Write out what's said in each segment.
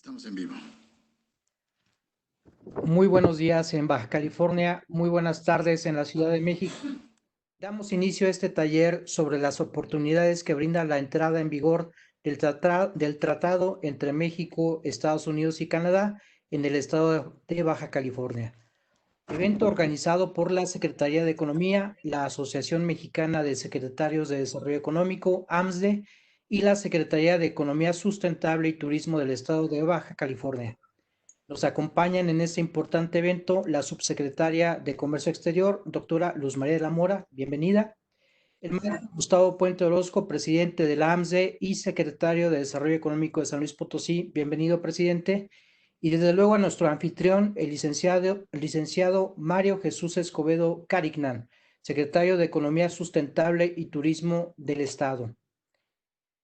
Estamos en vivo. Muy buenos días en Baja California, muy buenas tardes en la Ciudad de México. Damos inicio a este taller sobre las oportunidades que brinda la entrada en vigor del tratado entre México, Estados Unidos y Canadá en el estado de Baja California. Evento organizado por la Secretaría de Economía, la Asociación Mexicana de Secretarios de Desarrollo Económico, AMSDE, y la Secretaría de Economía Sustentable y Turismo del estado de Baja California. Nos acompañan en este importante evento la subsecretaria de Comercio Exterior, doctora Luz María de la Mora, bienvenida. El maestro Gustavo Puente Orozco, presidente de la AMSDE y secretario de Desarrollo Económico de San Luis Potosí, bienvenido, presidente. Y desde luego a nuestro anfitrión, el licenciado Mario Jesús Escobedo Carignan, secretario de Economía Sustentable y Turismo del Estado.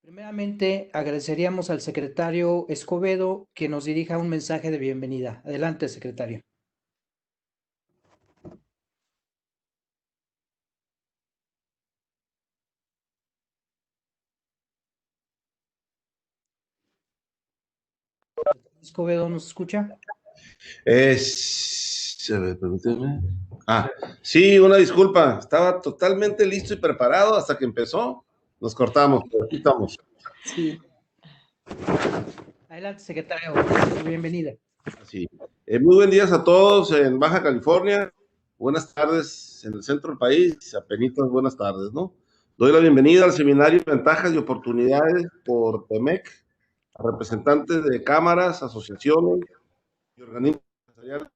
Primeramente, agradeceríamos al secretario Escobedo que nos dirija un mensaje de bienvenida. Adelante, secretario. Escobedo, ¿nos escucha? A ver, permíteme. Sí, una disculpa. Estaba totalmente listo y preparado hasta que empezó. Nos cortamos, pero aquí estamos. Sí. Adelante, secretario. Bienvenida. Sí. Muy buen día a todos en Baja California. Buenas tardes en el centro del país. Apenitas buenas tardes, ¿no? Doy la bienvenida al seminario Ventajas y Oportunidades por TEMEC, a representantes de cámaras, asociaciones y organismos empresariales,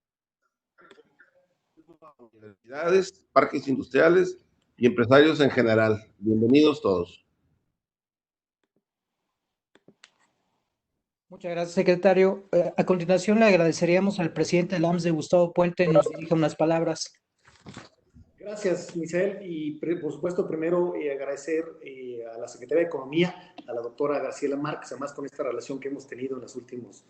universidades, parques industriales y empresarios en general. Bienvenidos todos. Muchas gracias, secretario. A continuación, le agradeceríamos al presidente del AMSDE, Gustavo Puente, nos dirija unas palabras. Gracias, Michelle. Y por supuesto, primero agradecer a la Secretaría de Economía, a la doctora Graciela Márquez, además con esta relación que hemos tenido en los últimos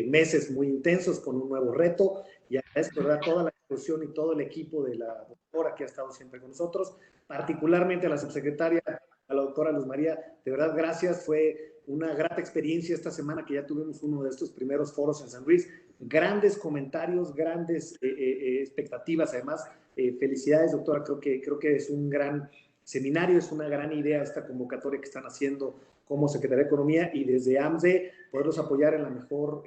meses muy intensos con un nuevo reto. Y agradezco, ¿verdad?, toda la institución y todo el equipo de la doctora que ha estado siempre con nosotros, particularmente a la subsecretaria, a la doctora Luz María. De verdad, gracias. Fue una grata experiencia esta semana que ya tuvimos uno de estos primeros foros en San Luis. Grandes comentarios, grandes expectativas, además. Felicidades, doctora. Creo que es un gran seminario, es una gran idea esta convocatoria que están haciendo como Secretaría de Economía y desde AMSDE poderlos apoyar en la mejor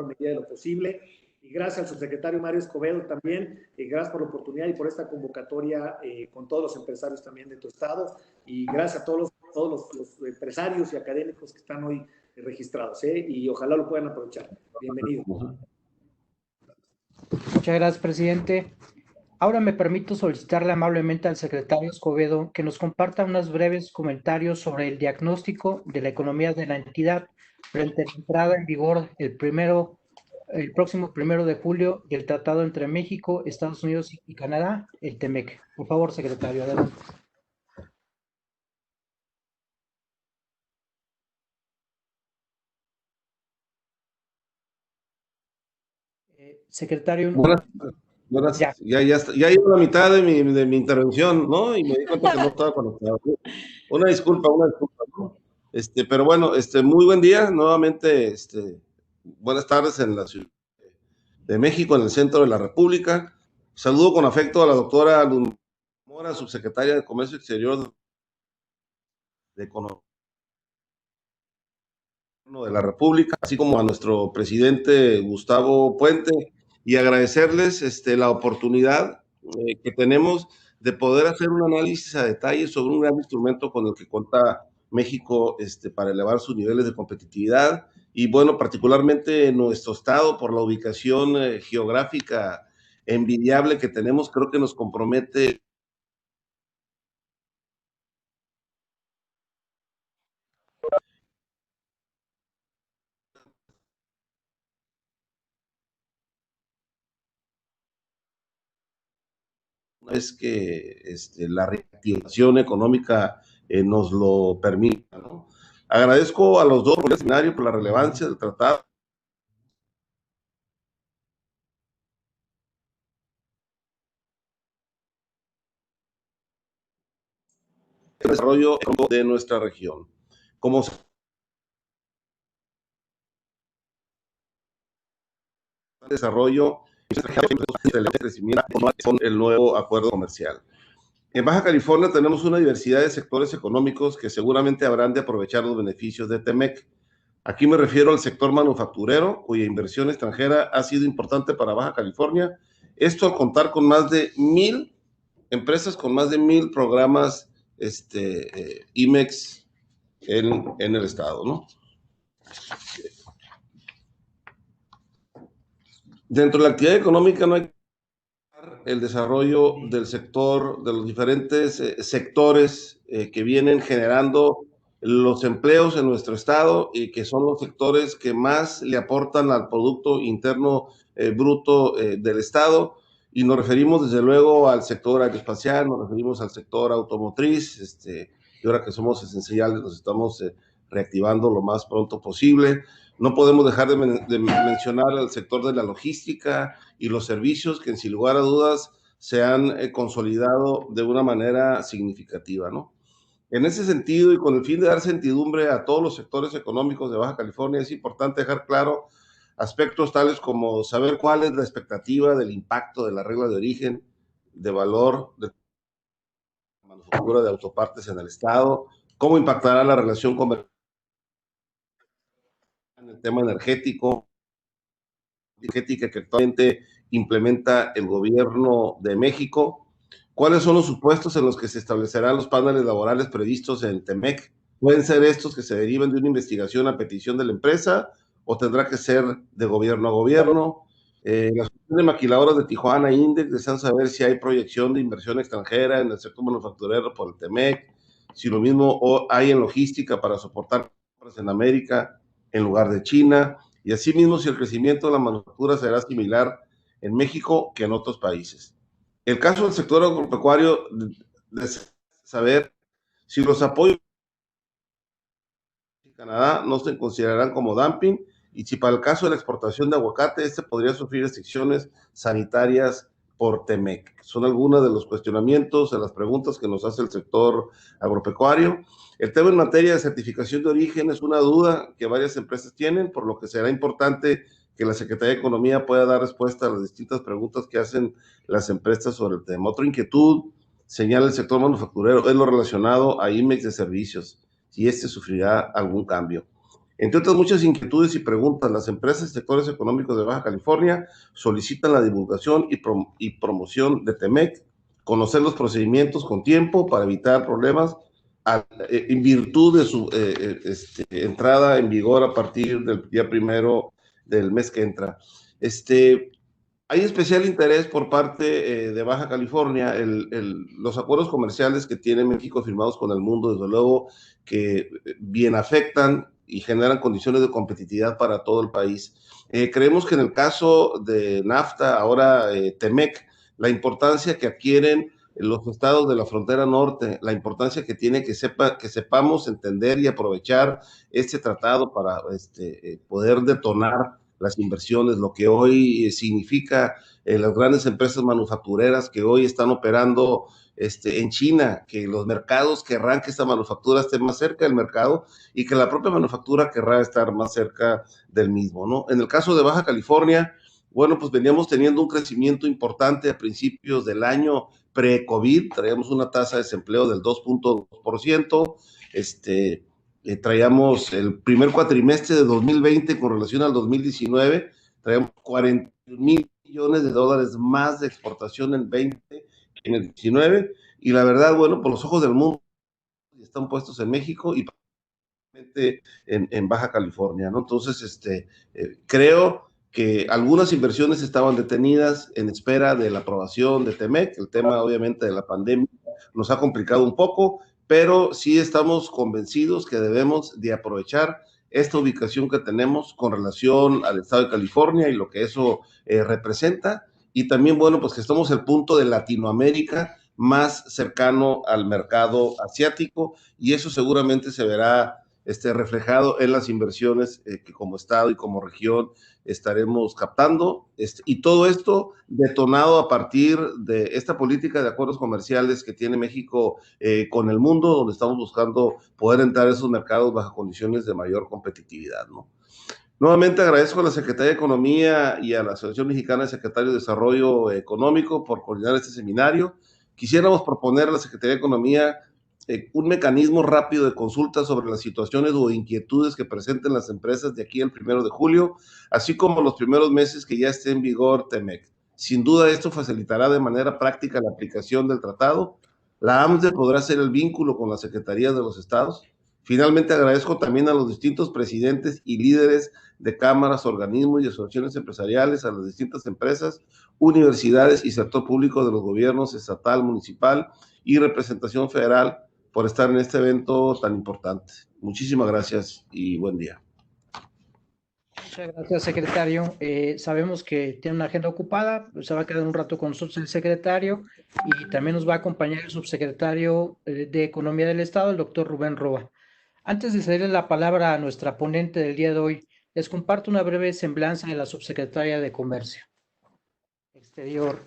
medida de lo posible. Y gracias al subsecretario Mario Escobedo también, gracias por la oportunidad y por esta convocatoria con todos los empresarios también de tu estado. Y gracias a todos los empresarios y académicos que están hoy registrados, y ojalá lo puedan aprovechar. Bienvenido. Muchas gracias, presidente. Ahora me permito solicitarle amablemente al secretario Escobedo que nos comparta unos breves comentarios sobre el diagnóstico de la economía de la entidad frente a la entrada en vigor el próximo 1 de julio del tratado entre México, Estados Unidos y Canadá, el TEMEC. Por favor, secretario, adelante. Secretario. Buenas, ya iba a la mitad de mi intervención, ¿no? Y me di cuenta que no estaba conectado. Una disculpa, ¿no? Pero bueno, muy buen día, nuevamente, buenas tardes en la Ciudad de México, en el centro de la República. Saludo con afecto a la doctora Luz Mora, subsecretaria de Comercio Exterior de Economía de la República, así como a nuestro presidente Gustavo Puente, y agradecerles la oportunidad que tenemos de poder hacer un análisis a detalle sobre un gran instrumento con el que cuenta México para elevar sus niveles de competitividad y, bueno, particularmente nuestro estado por la ubicación geográfica envidiable que tenemos, creo que nos compromete es que la reactivación económica nos lo permita, ¿no? Agradezco a los dos por el seminario, por la relevancia del tratado. El desarrollo de nuestra región. Como desarrollo del crecimiento con el nuevo acuerdo comercial. En Baja California tenemos una diversidad de sectores económicos que seguramente habrán de aprovechar los beneficios de TEMEC. Aquí me refiero al sector manufacturero, cuya inversión extranjera ha sido importante para Baja California. Esto al contar con más de 1,000 empresas, con más de 1,000 programas IMEX en el estado, ¿no? Dentro de la actividad económica no hay el desarrollo del sector, de los diferentes sectores que vienen generando los empleos en nuestro estado y que son los sectores que más le aportan al Producto Interno Bruto del estado. Y nos referimos desde luego al sector aeroespacial, nos referimos al sector automotriz, y ahora que somos esenciales nos estamos reactivando lo más pronto posible. No podemos dejar de mencionar el sector de la logística y los servicios que sin lugar a dudas se han consolidado de una manera significativa, ¿no? En ese sentido y con el fin de dar certidumbre a todos los sectores económicos de Baja California, es importante dejar claro aspectos tales como saber cuál es la expectativa del impacto de la regla de origen, de valor de la manufactura de autopartes en el estado, cómo impactará la relación comercial en el tema energética que actualmente implementa el gobierno de México, cuáles son los supuestos en los que se establecerán los paneles laborales previstos en TEMEC. Pueden ser estos que se deriven de una investigación a petición de la empresa o tendrá que ser de gobierno a gobierno. Las de maquiladoras de Tijuana Index desean saber si hay proyección de inversión extranjera en el sector manufacturero por el TEMEC, si lo mismo hay en logística para soportar compras en América en lugar de China, y asimismo si el crecimiento de la manufactura será similar en México que en otros países. El caso del sector agropecuario, de saber si los apoyos en Canadá no se considerarán como dumping y si para el caso de la exportación de aguacate, podría sufrir restricciones sanitarias por TEMEC. Son algunos de los cuestionamientos, de las preguntas que nos hace el sector agropecuario. El tema en materia de certificación de origen es una duda que varias empresas tienen, por lo que será importante que la Secretaría de Economía pueda dar respuesta a las distintas preguntas que hacen las empresas sobre el tema. Otra inquietud, señala el sector manufacturero, es lo relacionado a IMEX de servicios, si sufrirá algún cambio. Entre otras muchas inquietudes y preguntas, las empresas y sectores económicos de Baja California solicitan la divulgación y promoción de TEMEC, conocer los procedimientos con tiempo para evitar problemas en virtud de su entrada en vigor a partir del día 1 del mes que entra. Hay especial interés por parte de Baja California, los acuerdos comerciales que tiene México firmados con el mundo, desde luego que bien afectan y generan condiciones de competitividad para todo el país. Creemos que en el caso de NAFTA, ahora TEMEC, la importancia que adquieren los estados de la frontera norte, la importancia que tiene que sepamos entender y aprovechar este tratado para poder detonar las inversiones, lo que hoy significa las grandes empresas manufactureras que hoy están operando en China, que los mercados querrán que esta manufactura esté más cerca del mercado y que la propia manufactura querrá estar más cerca del mismo, ¿no? En el caso de Baja California, bueno, pues veníamos teniendo un crecimiento importante a principios del año pre-COVID, traíamos una tasa de desempleo del 2.2%, traíamos el primer cuatrimestre de 2020 con relación al 2019, traíamos 40,000 millones de dólares más de exportación en 20 que en el 19, y la verdad, bueno, por los ojos del mundo están puestos en México y en Baja California, ¿no? Entonces, creo que algunas inversiones estaban detenidas en espera de la aprobación de TEMEC. El tema, obviamente, de la pandemia nos ha complicado un poco, pero sí estamos convencidos que debemos de aprovechar esta ubicación que tenemos con relación al estado de California y lo que eso representa, y también, bueno, pues que estamos el punto de Latinoamérica más cercano al mercado asiático, y eso seguramente se verá reflejado en las inversiones que como estado y como región estaremos captando, y todo esto detonado a partir de esta política de acuerdos comerciales que tiene México con el mundo, donde estamos buscando poder entrar a esos mercados bajo condiciones de mayor competitividad, ¿no? Nuevamente agradezco a la Secretaría de Economía y a la Asociación Mexicana de Secretarios de Desarrollo Económico por coordinar este seminario. Quisiéramos proponer a la Secretaría de Economía un mecanismo rápido de consulta sobre las situaciones o inquietudes que presenten las empresas de aquí al 1 de julio, así como los primeros meses que ya esté en vigor TEMEC. Sin duda esto facilitará de manera práctica la aplicación del tratado. La AMSDE podrá ser el vínculo con las secretarías de los estados. Finalmente agradezco también a los distintos presidentes y líderes de cámaras, organismos y asociaciones empresariales, a las distintas empresas, universidades y sector público de los gobiernos estatal, municipal y representación federal por estar en este evento tan importante. Muchísimas gracias y buen día. Muchas gracias, secretario. Sabemos que tiene una agenda ocupada, se va a quedar un rato con nosotros el secretario y también nos va a acompañar el subsecretario de Economía del Estado, el doctor Rubén Roa. Antes de cederle la palabra a nuestra ponente del día de hoy, les comparto una breve semblanza de la subsecretaria de Comercio Exterior.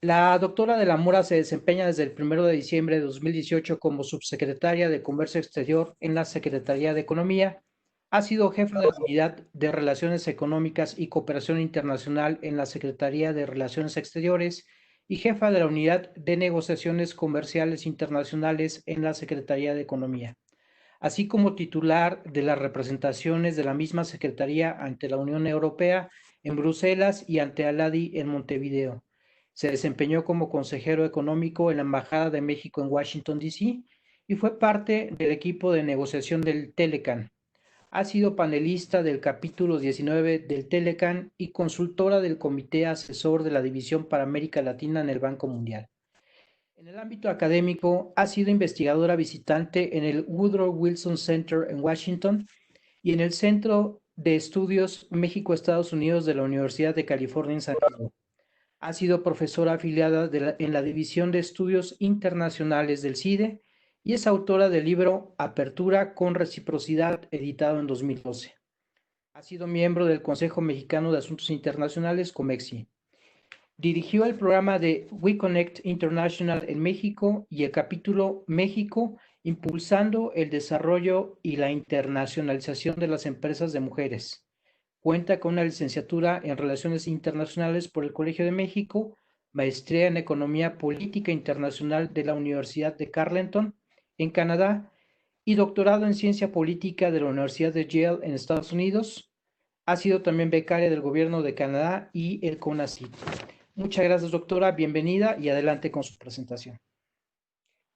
La doctora de la Mora se desempeña desde el 1 de diciembre de 2018 como subsecretaria de Comercio Exterior en la Secretaría de Economía. Ha sido jefa de la Unidad de Relaciones Económicas y Cooperación Internacional en la Secretaría de Relaciones Exteriores y jefa de la Unidad de Negociaciones Comerciales Internacionales en la Secretaría de Economía, así como titular de las representaciones de la misma Secretaría ante la Unión Europea en Bruselas y ante Aladi en Montevideo. Se desempeñó como consejero económico en la Embajada de México en Washington, D.C. y fue parte del equipo de negociación del Telecan. Ha sido panelista del capítulo 19 del Telecan y consultora del Comité Asesor de la División para América Latina en el Banco Mundial. En el ámbito académico, ha sido investigadora visitante en el Woodrow Wilson Center en Washington y en el Centro de Estudios México-Estados Unidos de la Universidad de California en San Diego. Ha sido profesora afiliada en la División de Estudios Internacionales del CIDE y es autora del libro Apertura con Reciprocidad, editado en 2012. Ha sido miembro del Consejo Mexicano de Asuntos Internacionales, COMEXI. Dirigió el programa de We Connect International en México y el capítulo México, impulsando el desarrollo y la internacionalización de las empresas de mujeres. Cuenta con una licenciatura en Relaciones Internacionales por el Colegio de México, maestría en Economía Política Internacional de la Universidad de Carleton, en Canadá, y doctorado en Ciencia Política de la Universidad de Yale en Estados Unidos. Ha sido también becaria del Gobierno de Canadá y el CONACYT. Muchas gracias, doctora. Bienvenida y adelante con su presentación.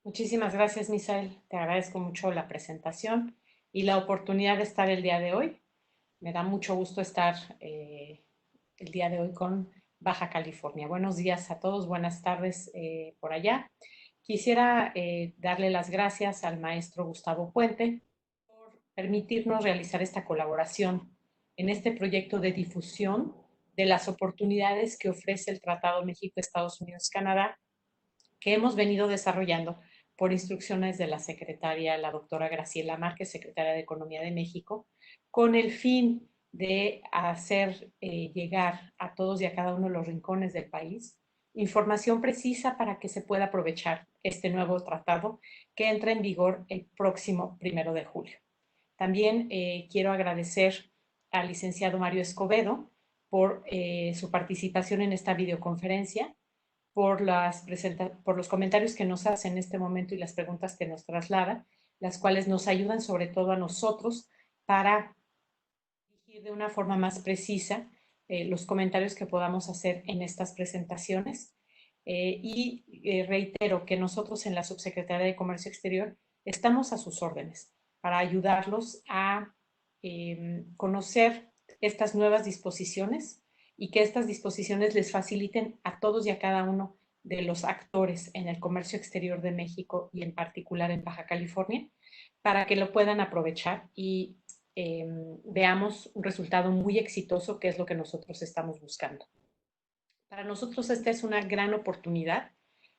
Muchísimas gracias, Misael. Te agradezco mucho la presentación y la oportunidad de estar el día de hoy. Me da mucho gusto estar el día de hoy con Baja California. Buenos días a todos, buenas tardes por allá. Quisiera darle las gracias al maestro Gustavo Puente por permitirnos realizar esta colaboración en este proyecto de difusión de las oportunidades que ofrece el Tratado México-Estados Unidos-Canadá, que hemos venido desarrollando por instrucciones de la secretaria, la doctora Graciela Márquez, secretaria de Economía de México, con el fin de hacer llegar a todos y a cada uno de los rincones del país información precisa para que se pueda aprovechar este nuevo tratado que entra en vigor el próximo 1 de julio. También quiero agradecer al licenciado Mario Escobedo por su participación en esta videoconferencia, por los comentarios que nos hace en este momento y las preguntas que nos traslada, las cuales nos ayudan sobre todo a nosotros para dirigir de una forma más precisa los comentarios que podamos hacer en estas presentaciones. Reitero que nosotros en la Subsecretaría de Comercio Exterior estamos a sus órdenes para ayudarlos a conocer estas nuevas disposiciones y que estas disposiciones les faciliten a todos y a cada uno de los actores en el comercio exterior de México y en particular en Baja California, para que lo puedan aprovechar y veamos un resultado muy exitoso, que es lo que nosotros estamos buscando. Para nosotros esta es una gran oportunidad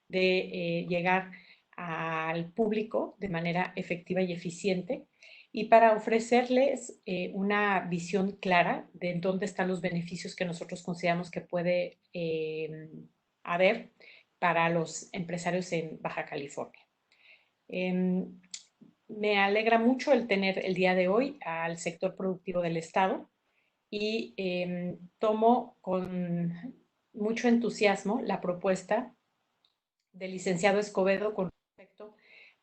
de llegar al público de manera efectiva y eficiente y para ofrecerles una visión clara de dónde están los beneficios que nosotros consideramos que puede haber para los empresarios en Baja California. Me alegra mucho el tener el día de hoy al sector productivo del Estado y tomo con mucho entusiasmo la propuesta del licenciado Escobedo con respecto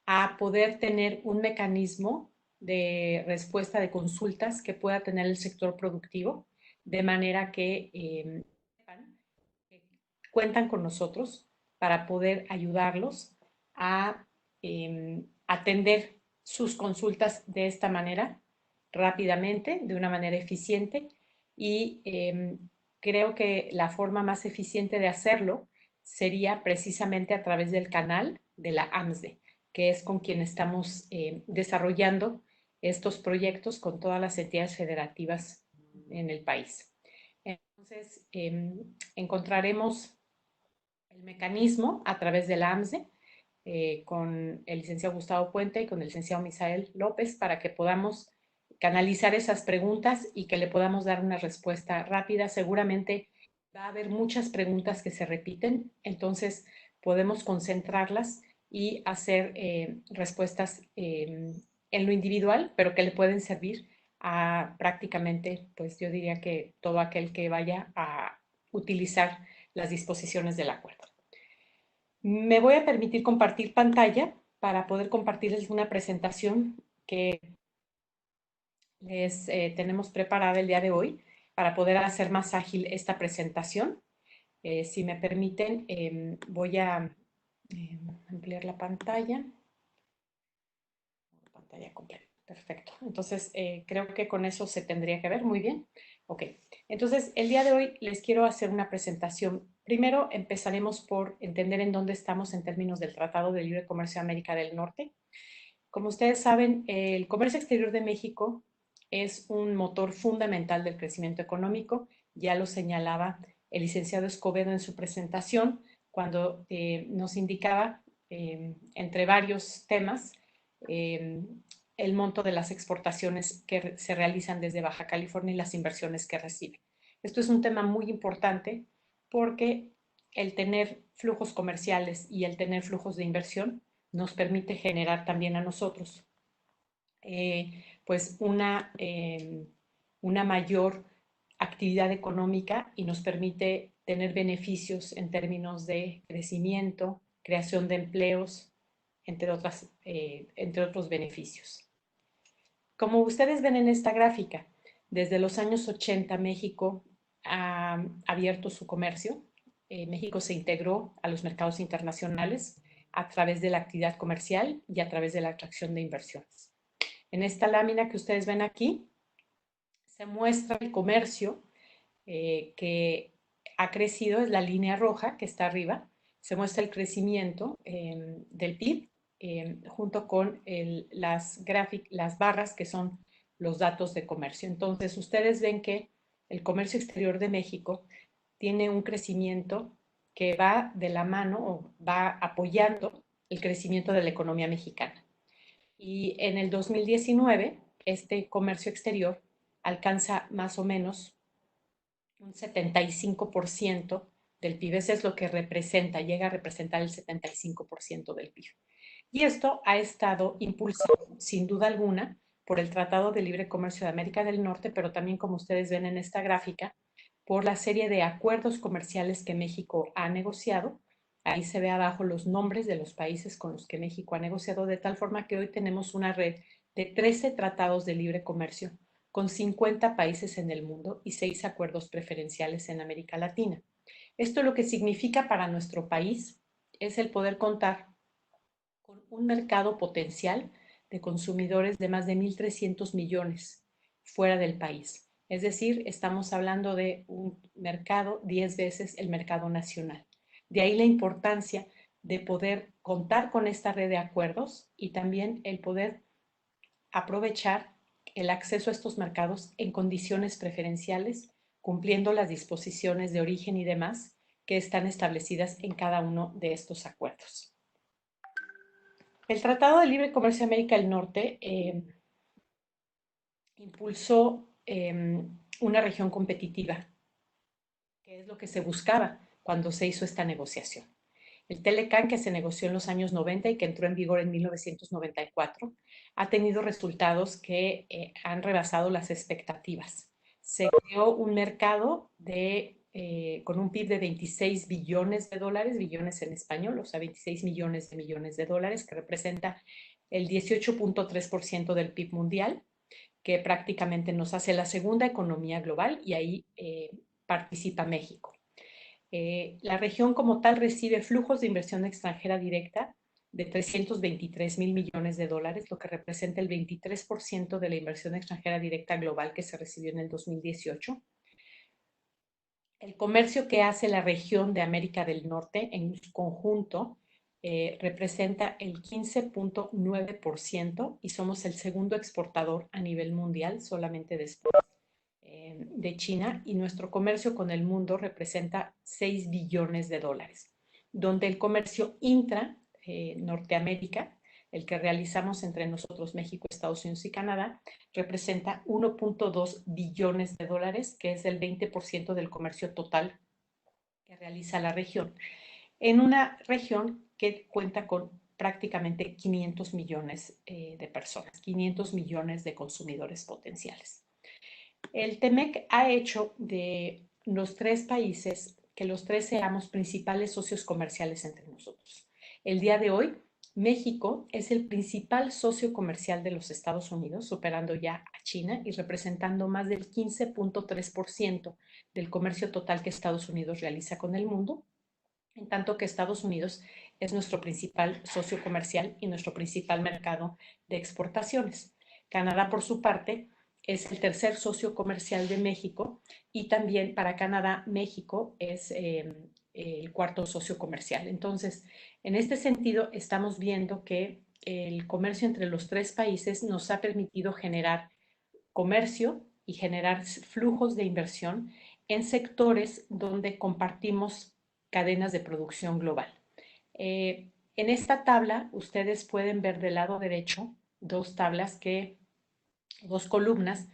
a poder tener un mecanismo de respuesta de consultas que pueda tener el sector productivo, de manera que sepan que cuentan con nosotros para poder ayudarlos a atender sus consultas de esta manera, rápidamente, de una manera eficiente, y creo que la forma más eficiente de hacerlo sería precisamente a través del canal de la AMSDE, que es con quien estamos desarrollando estos proyectos con todas las entidades federativas en el país. Entonces, encontraremos el mecanismo a través de la AMSDE con el licenciado Gustavo Puente y con el licenciado Misael López para que podamos canalizar esas preguntas y que le podamos dar una respuesta rápida. Seguramente va a haber muchas preguntas que se repiten, entonces podemos concentrarlas y hacer respuestas en lo individual, pero que le pueden servir a prácticamente, pues yo diría que todo aquel que vaya a utilizar las disposiciones del acuerdo. Me voy a permitir compartir pantalla para poder compartirles una presentación que les tenemos preparada el día de hoy para poder hacer más ágil esta presentación. Si me permiten, voy a ampliar la pantalla. Pantalla completa. Perfecto. Entonces, creo que con eso se tendría que ver muy bien. Ok. Entonces, el día de hoy les quiero hacer una presentación. Primero, empezaremos por entender en dónde estamos en términos del Tratado de Libre Comercio de América del Norte. Como ustedes saben, el comercio exterior de México es un motor fundamental del crecimiento económico. Ya lo señalaba el licenciado Escobedo en su presentación, cuando nos indicaba, entre varios temas, el monto de las exportaciones que se realizan desde Baja California y las inversiones que recibe. Esto es un tema muy importante porque el tener flujos comerciales y el tener flujos de inversión nos permite generar también a nosotros pues una mayor actividad económica y nos permite tener beneficios en términos de crecimiento, creación de empleos, entre otros beneficios. Como ustedes ven en esta gráfica, desde los años 80 México ha abierto su comercio. México se integró a los mercados internacionales a través de la actividad comercial y a través de la atracción de inversiones. En esta lámina que ustedes ven aquí, se muestra el comercio que ha crecido, es la línea roja que está arriba, se muestra el crecimiento del PIB junto con las barras que son los datos de comercio. Entonces, ustedes ven que el comercio exterior de México tiene un crecimiento que va de la mano o va apoyando el crecimiento de la economía mexicana. Y en el 2019, este comercio exterior alcanza más o menos un 75% del PIB. Eso es lo que representa, llega a representar el 75% del PIB. Y esto ha estado impulsado, sin duda alguna, por el Tratado de Libre Comercio de América del Norte, pero también, como ustedes ven en esta gráfica, por la serie de acuerdos comerciales que México ha negociado. Ahí se ve abajo los nombres de los países con los que México ha negociado, de tal forma que hoy tenemos una red de 13 tratados de libre comercio con 50 países en el mundo y 6 acuerdos preferenciales en América Latina. Esto lo que significa para nuestro país es el poder contar con un mercado potencial de consumidores de más de 1.300 millones fuera del país. Es decir, estamos hablando de un mercado 10 veces el mercado nacional. De ahí la importancia de poder contar con esta red de acuerdos y también el poder aprovechar el acceso a estos mercados en condiciones preferenciales, cumpliendo las disposiciones de origen y demás que están establecidas en cada uno de estos acuerdos. El Tratado de Libre Comercio de América del Norte impulsó una región competitiva, que es lo que se buscaba cuando se hizo esta negociación. El Telecan, que se negoció en los años 90 y que entró en vigor en 1994, ha tenido resultados que han rebasado las expectativas. Se creó un mercado con un PIB de 26 billones de dólares, billones en español, o sea, 26 millones de dólares, que representa el 18.3% del PIB mundial, que prácticamente nos hace la segunda economía global, y ahí participa México. La región como tal recibe flujos de inversión extranjera directa de 323,000 millones de dólares, lo que representa el 23% de la inversión extranjera directa global que se recibió en el 2018. El comercio que hace la región de América del Norte en su conjunto representa el 15.9% y somos el segundo exportador a nivel mundial, solamente después de China, y nuestro comercio con el mundo representa 6 billones de dólares, donde el comercio Norteamérica, el que realizamos entre nosotros, México, Estados Unidos y Canadá, representa 1.2 billones de dólares, que es el 20% del comercio total que realiza la región, en una región que cuenta con prácticamente 500 millones de personas, 500 millones de consumidores potenciales. El TEMEC ha hecho de los tres países que los tres seamos principales socios comerciales entre nosotros. El día de hoy, México es el principal socio comercial de los Estados Unidos, superando ya a China y representando más del 15.3% del comercio total que Estados Unidos realiza con el mundo, en tanto que Estados Unidos es nuestro principal socio comercial y nuestro principal mercado de exportaciones. Canadá, por su parte, es el tercer socio comercial de México, y también para Canadá, México es el cuarto socio comercial. Entonces, en este sentido, estamos viendo que el comercio entre los tres países nos ha permitido generar comercio y generar flujos de inversión en sectores donde compartimos cadenas de producción global. En esta tabla, ustedes pueden ver del lado derecho dos columnas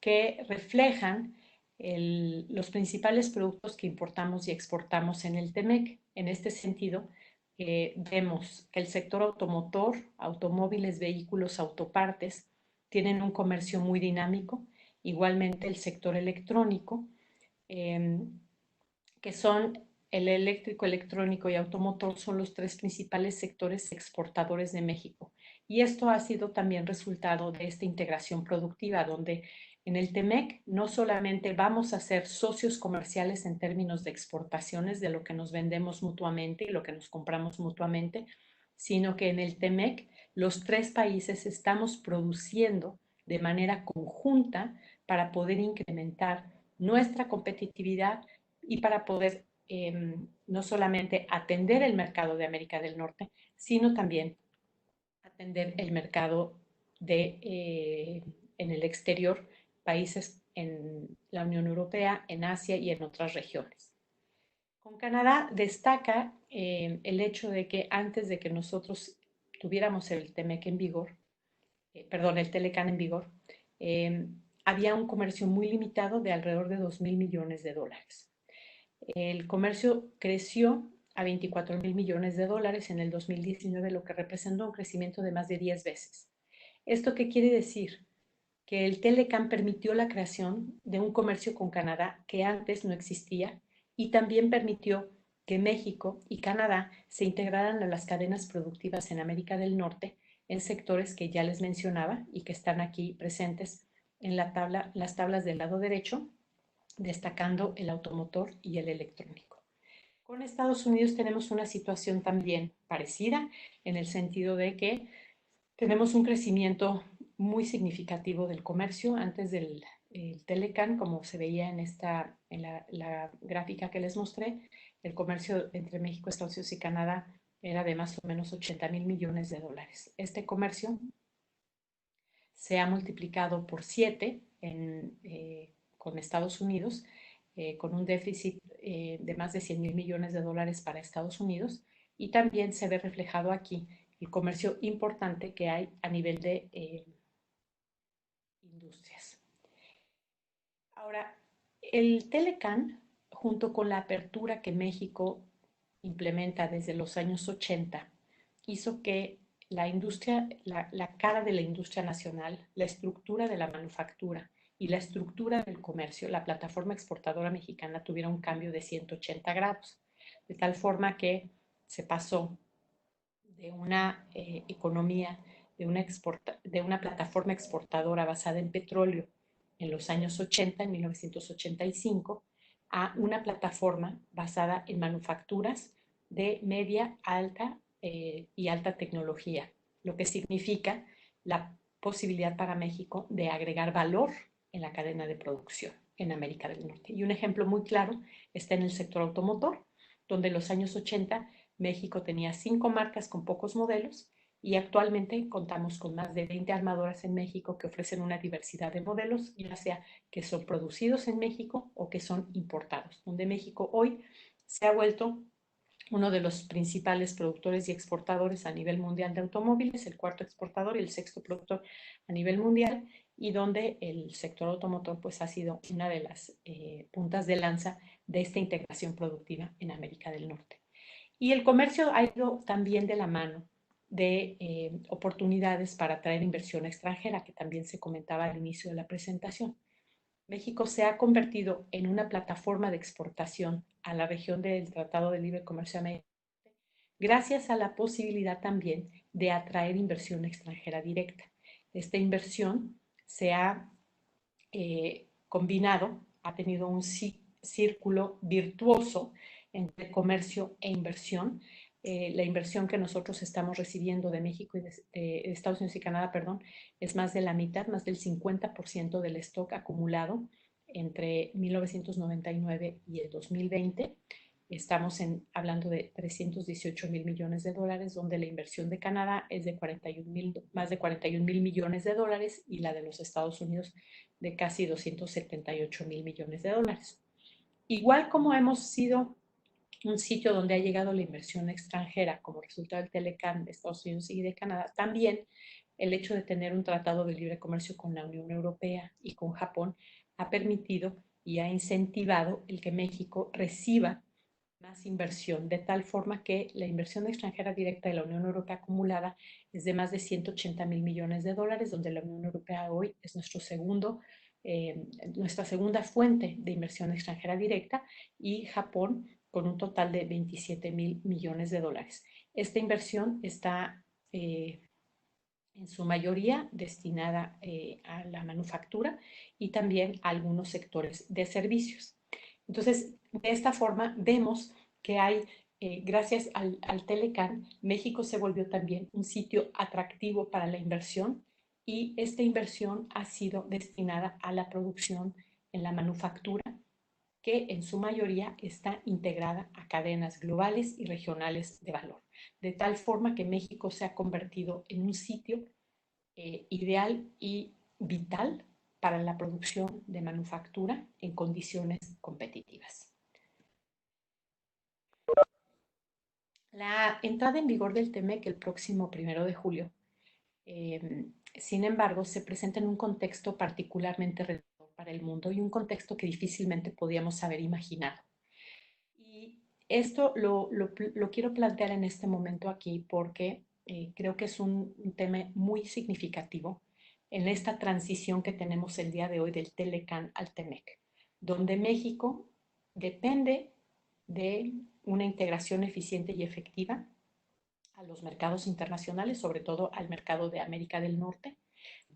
que reflejan los principales productos que importamos y exportamos en el TEMEC. En este sentido, vemos que el sector automotor, automóviles, vehículos, autopartes, tienen un comercio muy dinámico. Igualmente el sector electrónico, que son el eléctrico, electrónico y automotor, son los tres principales sectores exportadores de México. Y esto ha sido también resultado de esta integración productiva, donde en el TEMEC no solamente vamos a ser socios comerciales en términos de exportaciones de lo que nos vendemos mutuamente y lo que nos compramos mutuamente, sino que en el TEMEC los tres países estamos produciendo de manera conjunta para poder incrementar nuestra competitividad y para poder no solamente atender el mercado de América del Norte, sino también atender el mercado en el exterior, países en la Unión Europea, en Asia y en otras regiones. Con Canadá destaca el hecho de que antes de que nosotros tuviéramos el TEMEC en vigor, el Telecan en vigor, había un comercio muy limitado de alrededor de 2,000 millones de dólares. El comercio creció a 24,000 millones de dólares en el 2019, lo que representó un crecimiento de más de 10 veces. ¿Esto qué quiere decir? Que el Telecan permitió la creación de un comercio con Canadá que antes no existía, y también permitió que México y Canadá se integraran a las cadenas productivas en América del Norte en sectores que ya les mencionaba y que están aquí presentes en las tablas del lado derecho, destacando el automotor y el electrónico. Con Estados Unidos tenemos una situación también parecida, en el sentido de que tenemos un crecimiento muy significativo del comercio antes del Telecan, como se veía en la gráfica que les mostré. El comercio entre México, Estados Unidos y Canadá era de más o menos 80,000 millones de dólares. Este comercio se ha multiplicado por 7 con Estados Unidos, con un déficit de más de 100,000 millones de dólares para Estados Unidos, y también se ve reflejado aquí el comercio importante que hay a nivel de industrias. Ahora, el Telecan, junto con la apertura que México implementa desde los años 80 hizo que la industria, la cara de la industria nacional, la estructura de la manufactura y la estructura del comercio, la plataforma exportadora mexicana tuviera un cambio de 180 grados, de tal forma que se pasó de una economía, de una plataforma exportadora basada en petróleo en los años 80, en 1985, a una plataforma basada en manufacturas de media, alta y alta tecnología, lo que significa la posibilidad para México de agregar valor en la cadena de producción en América del Norte. Y un ejemplo muy claro está en el sector automotor, donde en los años 80 México tenía 5 marcas con pocos modelos y actualmente contamos con más de 20 armadoras en México que ofrecen una diversidad de modelos, ya sea que son producidos en México o que son importados, donde México hoy se ha vuelto uno de los principales productores y exportadores a nivel mundial de automóviles, el cuarto exportador y el sexto productor a nivel mundial, y donde el sector automotor pues ha sido una de las puntas de lanza de esta integración productiva en América del Norte. Y el comercio ha ido también de la mano de oportunidades para atraer inversión extranjera, que también se comentaba al inicio de la presentación. México se ha convertido en una plataforma de exportación a la región del Tratado de Libre Comercio Americano, gracias a la posibilidad también de atraer inversión extranjera directa. Esta inversión se ha combinado, ha tenido un círculo virtuoso entre comercio e inversión. La inversión que nosotros estamos recibiendo de México y de Estados Unidos y Canadá, perdón, es más de la mitad, más del 50% del stock acumulado entre 1999 y el 2020. Estamos hablando de 318 mil millones de dólares, donde la inversión de Canadá es de más de 41 mil millones de dólares y la de los Estados Unidos de casi 278 mil millones de dólares. Igual como hemos sido un sitio donde ha llegado la inversión extranjera como resultado del Telecan de Estados Unidos y de Canadá, también el hecho de tener un tratado de libre comercio con la Unión Europea y con Japón ha permitido y ha incentivado el que México reciba más inversión, de tal forma que la inversión extranjera directa de la Unión Europea acumulada es de más de 180 mil millones de dólares, donde la Unión Europea hoy es nuestra segunda fuente de inversión extranjera directa, y Japón con un total de 27 mil millones de dólares. Esta inversión está en su mayoría destinada a la manufactura y también a algunos sectores de servicios. Entonces, de esta forma vemos que hay, gracias al Telecan, México se volvió también un sitio atractivo para la inversión, y esta inversión ha sido destinada a la producción en la manufactura, que en su mayoría está integrada a cadenas globales y regionales de valor, de tal forma que México se ha convertido en un sitio ideal y vital para la producción de manufactura en condiciones competitivas. La entrada en vigor del TEMEC el próximo 1 de julio, sin embargo, se presenta en un contexto particularmente retador para el mundo y un contexto que difícilmente podíamos haber imaginado. Y esto lo quiero plantear en este momento aquí porque creo que es un tema muy significativo en esta transición que tenemos el día de hoy del Telecan al TEMEC, donde México depende de una integración eficiente y efectiva a los mercados internacionales, sobre todo al mercado de América del Norte,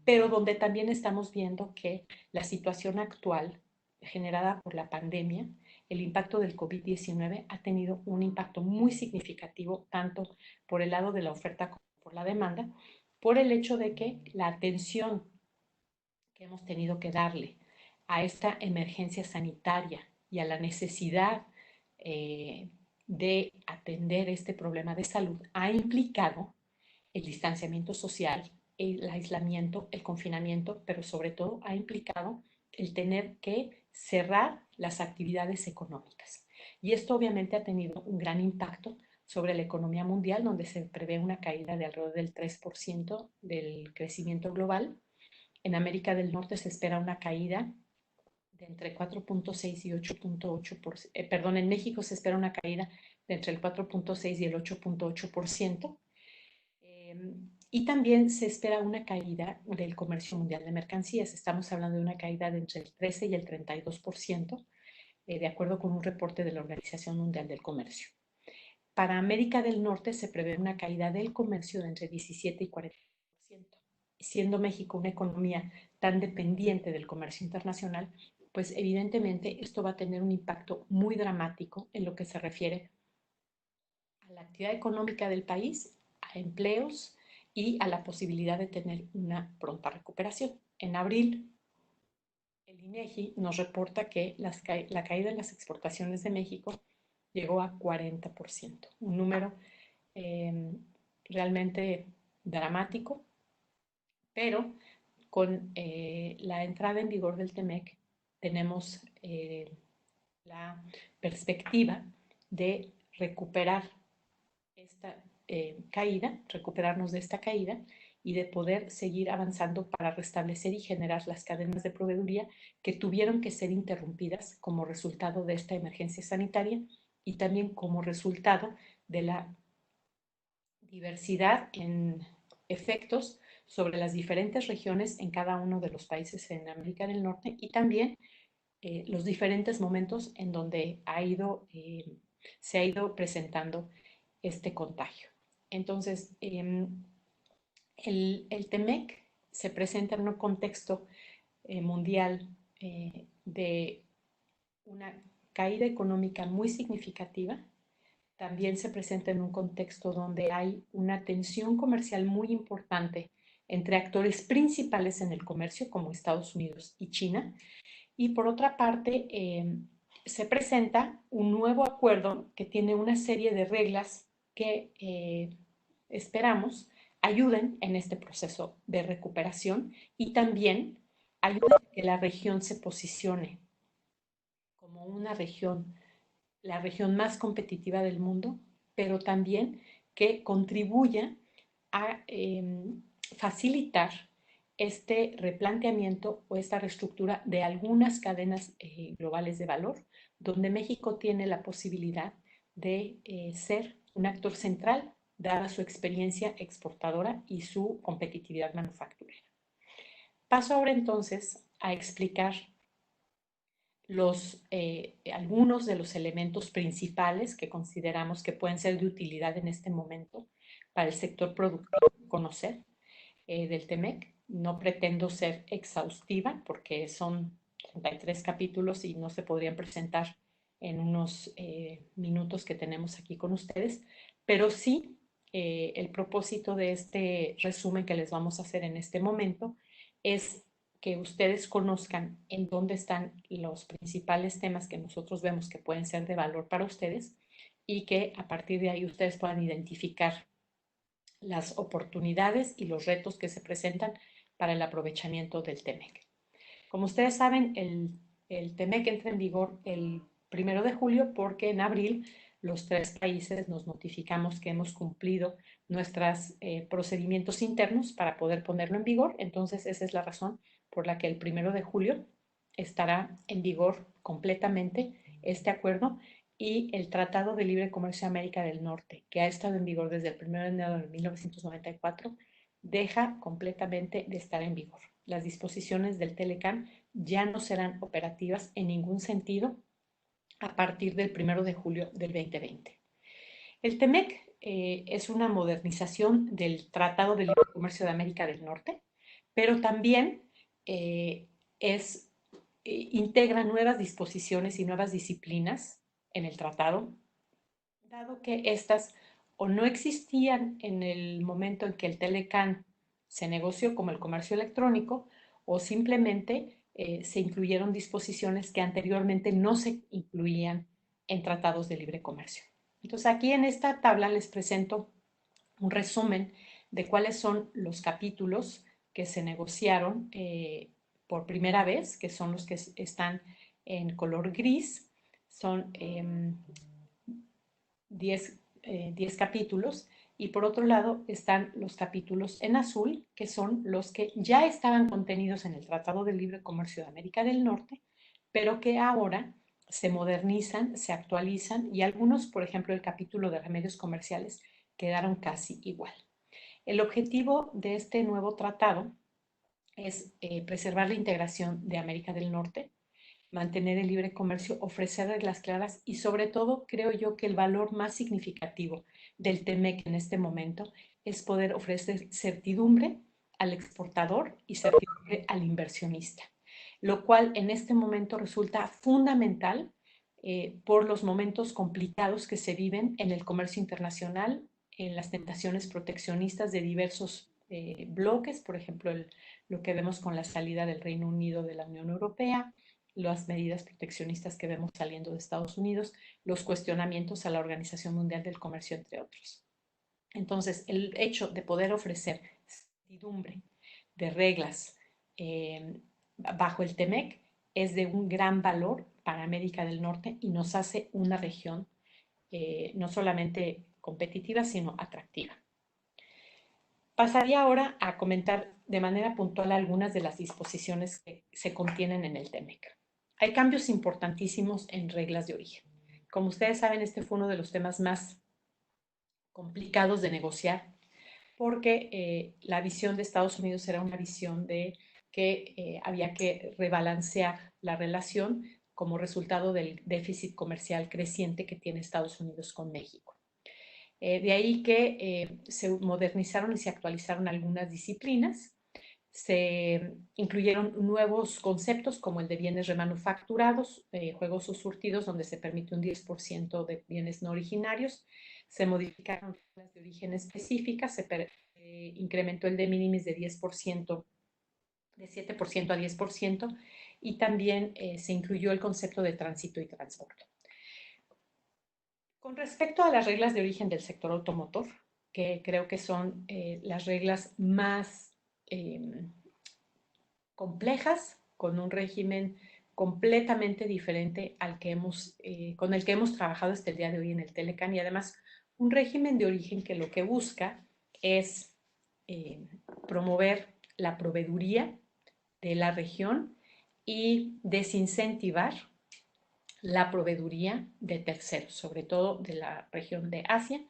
pero donde también estamos viendo que la situación actual generada por la pandemia, el impacto del COVID-19 ha tenido un impacto muy significativo tanto por el lado de la oferta como por la demanda, por el hecho de que la atención que hemos tenido que darle a esta emergencia sanitaria y a la necesidad de atender este problema de salud ha implicado el distanciamiento social, el aislamiento, el confinamiento, pero sobre todo ha implicado el tener que cerrar las actividades económicas. Y esto obviamente ha tenido un gran impacto sobre la economía mundial, donde se prevé una caída de alrededor del 3% del crecimiento global. En América del Norte se espera una caída de entre 4.6 y 8.8%, perdón, en México se espera una caída de entre el 4.6 y el 8.8%. Y también se espera una caída del comercio mundial de mercancías. Estamos hablando de una caída de entre el 13 y el 32%, de acuerdo con un reporte de la Organización Mundial del Comercio. Para América del Norte se prevé una caída del comercio de entre 17 y 40%. Siendo México una economía tan dependiente del comercio internacional, pues evidentemente esto va a tener un impacto muy dramático en lo que se refiere a la actividad económica del país, a empleos y a la posibilidad de tener una pronta recuperación. En abril, el INEGI nos reporta que la caída en las exportaciones de México llegó a 40%, un número realmente dramático, pero con la entrada en vigor del TEMEC tenemos la perspectiva de recuperar esta caída, recuperarnos de esta caída y de poder seguir avanzando para restablecer y generar las cadenas de proveeduría que tuvieron que ser interrumpidas como resultado de esta emergencia sanitaria y también como resultado de la diversidad en efectos sobre las diferentes regiones en cada uno de los países en América del Norte y también los diferentes momentos en donde se ha ido presentando este contagio. Entonces, el TEMEC se presenta en un contexto mundial de una caída económica muy significativa. También se presenta en un contexto donde hay una tensión comercial muy importante entre actores principales en el comercio como Estados Unidos y China. Y por otra parte, se presenta un nuevo acuerdo que tiene una serie de reglas que esperamos ayuden en este proceso de recuperación y también ayuden a que la región se posicione como una región, la región más competitiva del mundo, pero también que contribuya a facilitar este replanteamiento o esta reestructura de algunas cadenas globales de valor, donde México tiene la posibilidad de ser un actor central, dada su experiencia exportadora y su competitividad manufacturera. Paso ahora entonces a explicar algunos de los elementos principales que consideramos que pueden ser de utilidad en este momento para el sector productivo conocer del TEMEC. No pretendo ser exhaustiva porque son 33 capítulos y no se podrían presentar en unos minutos que tenemos aquí con ustedes, pero sí el propósito de este resumen que les vamos a hacer en este momento es que ustedes conozcan en dónde están los principales temas que nosotros vemos que pueden ser de valor para ustedes y que a partir de ahí ustedes puedan identificar las oportunidades y los retos que se presentan para el aprovechamiento del TEMEC. Como ustedes saben, el TEMEC entra en vigor el 1 de julio porque en abril los 3 países nos notificamos que hemos cumplido nuestros procedimientos internos para poder ponerlo en vigor. Entonces, esa es la razón por la que el 1 de julio estará en vigor completamente este acuerdo y el Tratado de Libre Comercio de América del Norte, que ha estado en vigor desde el 1 de enero de 1994, deja completamente de estar en vigor. Las disposiciones del TELECAN ya no serán operativas en ningún sentido a partir del 1 de julio del 2020. El TEMEC es una modernización del Tratado de Libre Comercio de América del Norte, pero también integra nuevas disposiciones y nuevas disciplinas en el tratado, dado que estas o no existían en el momento en que el TELECAN se negoció como el comercio electrónico, o simplemente se incluyeron disposiciones que anteriormente no se incluían en tratados de libre comercio. Entonces, aquí en esta tabla les presento un resumen de cuáles son los capítulos que se negociaron por primera vez, que son los que están en color gris. Son 10 capítulos, y por otro lado están los capítulos en azul, que son los que ya estaban contenidos en el Tratado de Libre Comercio de América del Norte, pero que ahora se modernizan, se actualizan y algunos, por ejemplo, el capítulo de remedios comerciales, quedaron casi igual. El objetivo de este nuevo tratado es preservar la integración de América del Norte, mantener el libre comercio, ofrecer reglas claras y sobre todo creo yo que el valor más significativo del TEMEC en este momento es poder ofrecer certidumbre al exportador y certidumbre al inversionista, lo cual en este momento resulta fundamental por los momentos complicados que se viven en el comercio internacional, en las tentaciones proteccionistas de diversos bloques, por ejemplo, lo que vemos con la salida del Reino Unido de la Unión Europea, las medidas proteccionistas que vemos saliendo de Estados Unidos, los cuestionamientos a la Organización Mundial del Comercio, entre otros. Entonces, el hecho de poder ofrecer certidumbre de reglas bajo el TEMEC es de un gran valor para América del Norte y nos hace una región no solamente competitiva, sino atractiva. Pasaría ahora a comentar de manera puntual algunas de las disposiciones que se contienen en el TEMEC. Hay cambios importantísimos en reglas de origen. Como ustedes saben, este fue uno de los temas más complicados de negociar porque la visión de Estados Unidos era una visión de que había que rebalancear la relación como resultado del déficit comercial creciente que tiene Estados Unidos con México. De ahí que se modernizaron y se actualizaron algunas disciplinas, se incluyeron nuevos conceptos como el de bienes remanufacturados, juegos o surtidos, donde se permite un 10% de bienes no originarios, se modificaron reglas de origen específicas, se incrementó el de minimis de 10%, de 7% a 10%, y también se incluyó el concepto de tránsito y transbordo. Con respecto a las reglas de origen del sector automotor, que creo que son las reglas más complejas, con un régimen completamente diferente al que con el que hemos trabajado hasta el día de hoy en el Telecan, y además un régimen de origen que lo que busca es promover la proveeduría de la región y desincentivar la proveeduría de terceros, sobre todo de la región de Asia,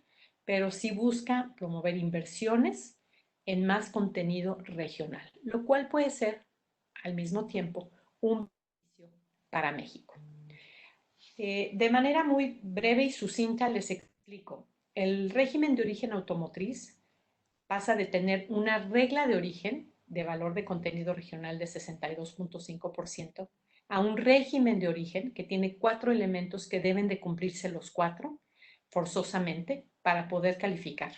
pero sí busca promover inversiones en más contenido regional, lo cual puede ser al mismo tiempo un beneficio para México. De manera muy breve y sucinta les explico. El régimen de origen automotriz pasa de tener una regla de origen de valor de contenido regional de 62.5% a un régimen de origen que tiene 4 elementos que deben de cumplirse los 4 forzosamente para poder calificar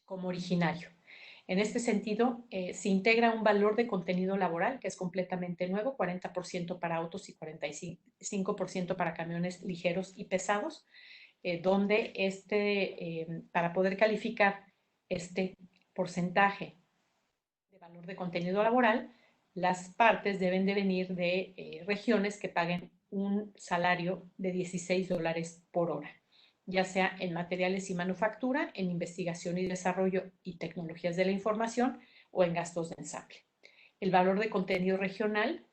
como originario. En este sentido, se integra un valor de contenido laboral que es completamente nuevo, 40% para autos y 45% para camiones ligeros y pesados, donde para poder calificar este porcentaje de valor de contenido laboral, las partes deben de venir de regiones que paguen un salario de $16 por hora, ya sea en materiales y manufactura, en investigación y desarrollo y tecnologías de la información o en gastos de ensamble. El valor de contenido regional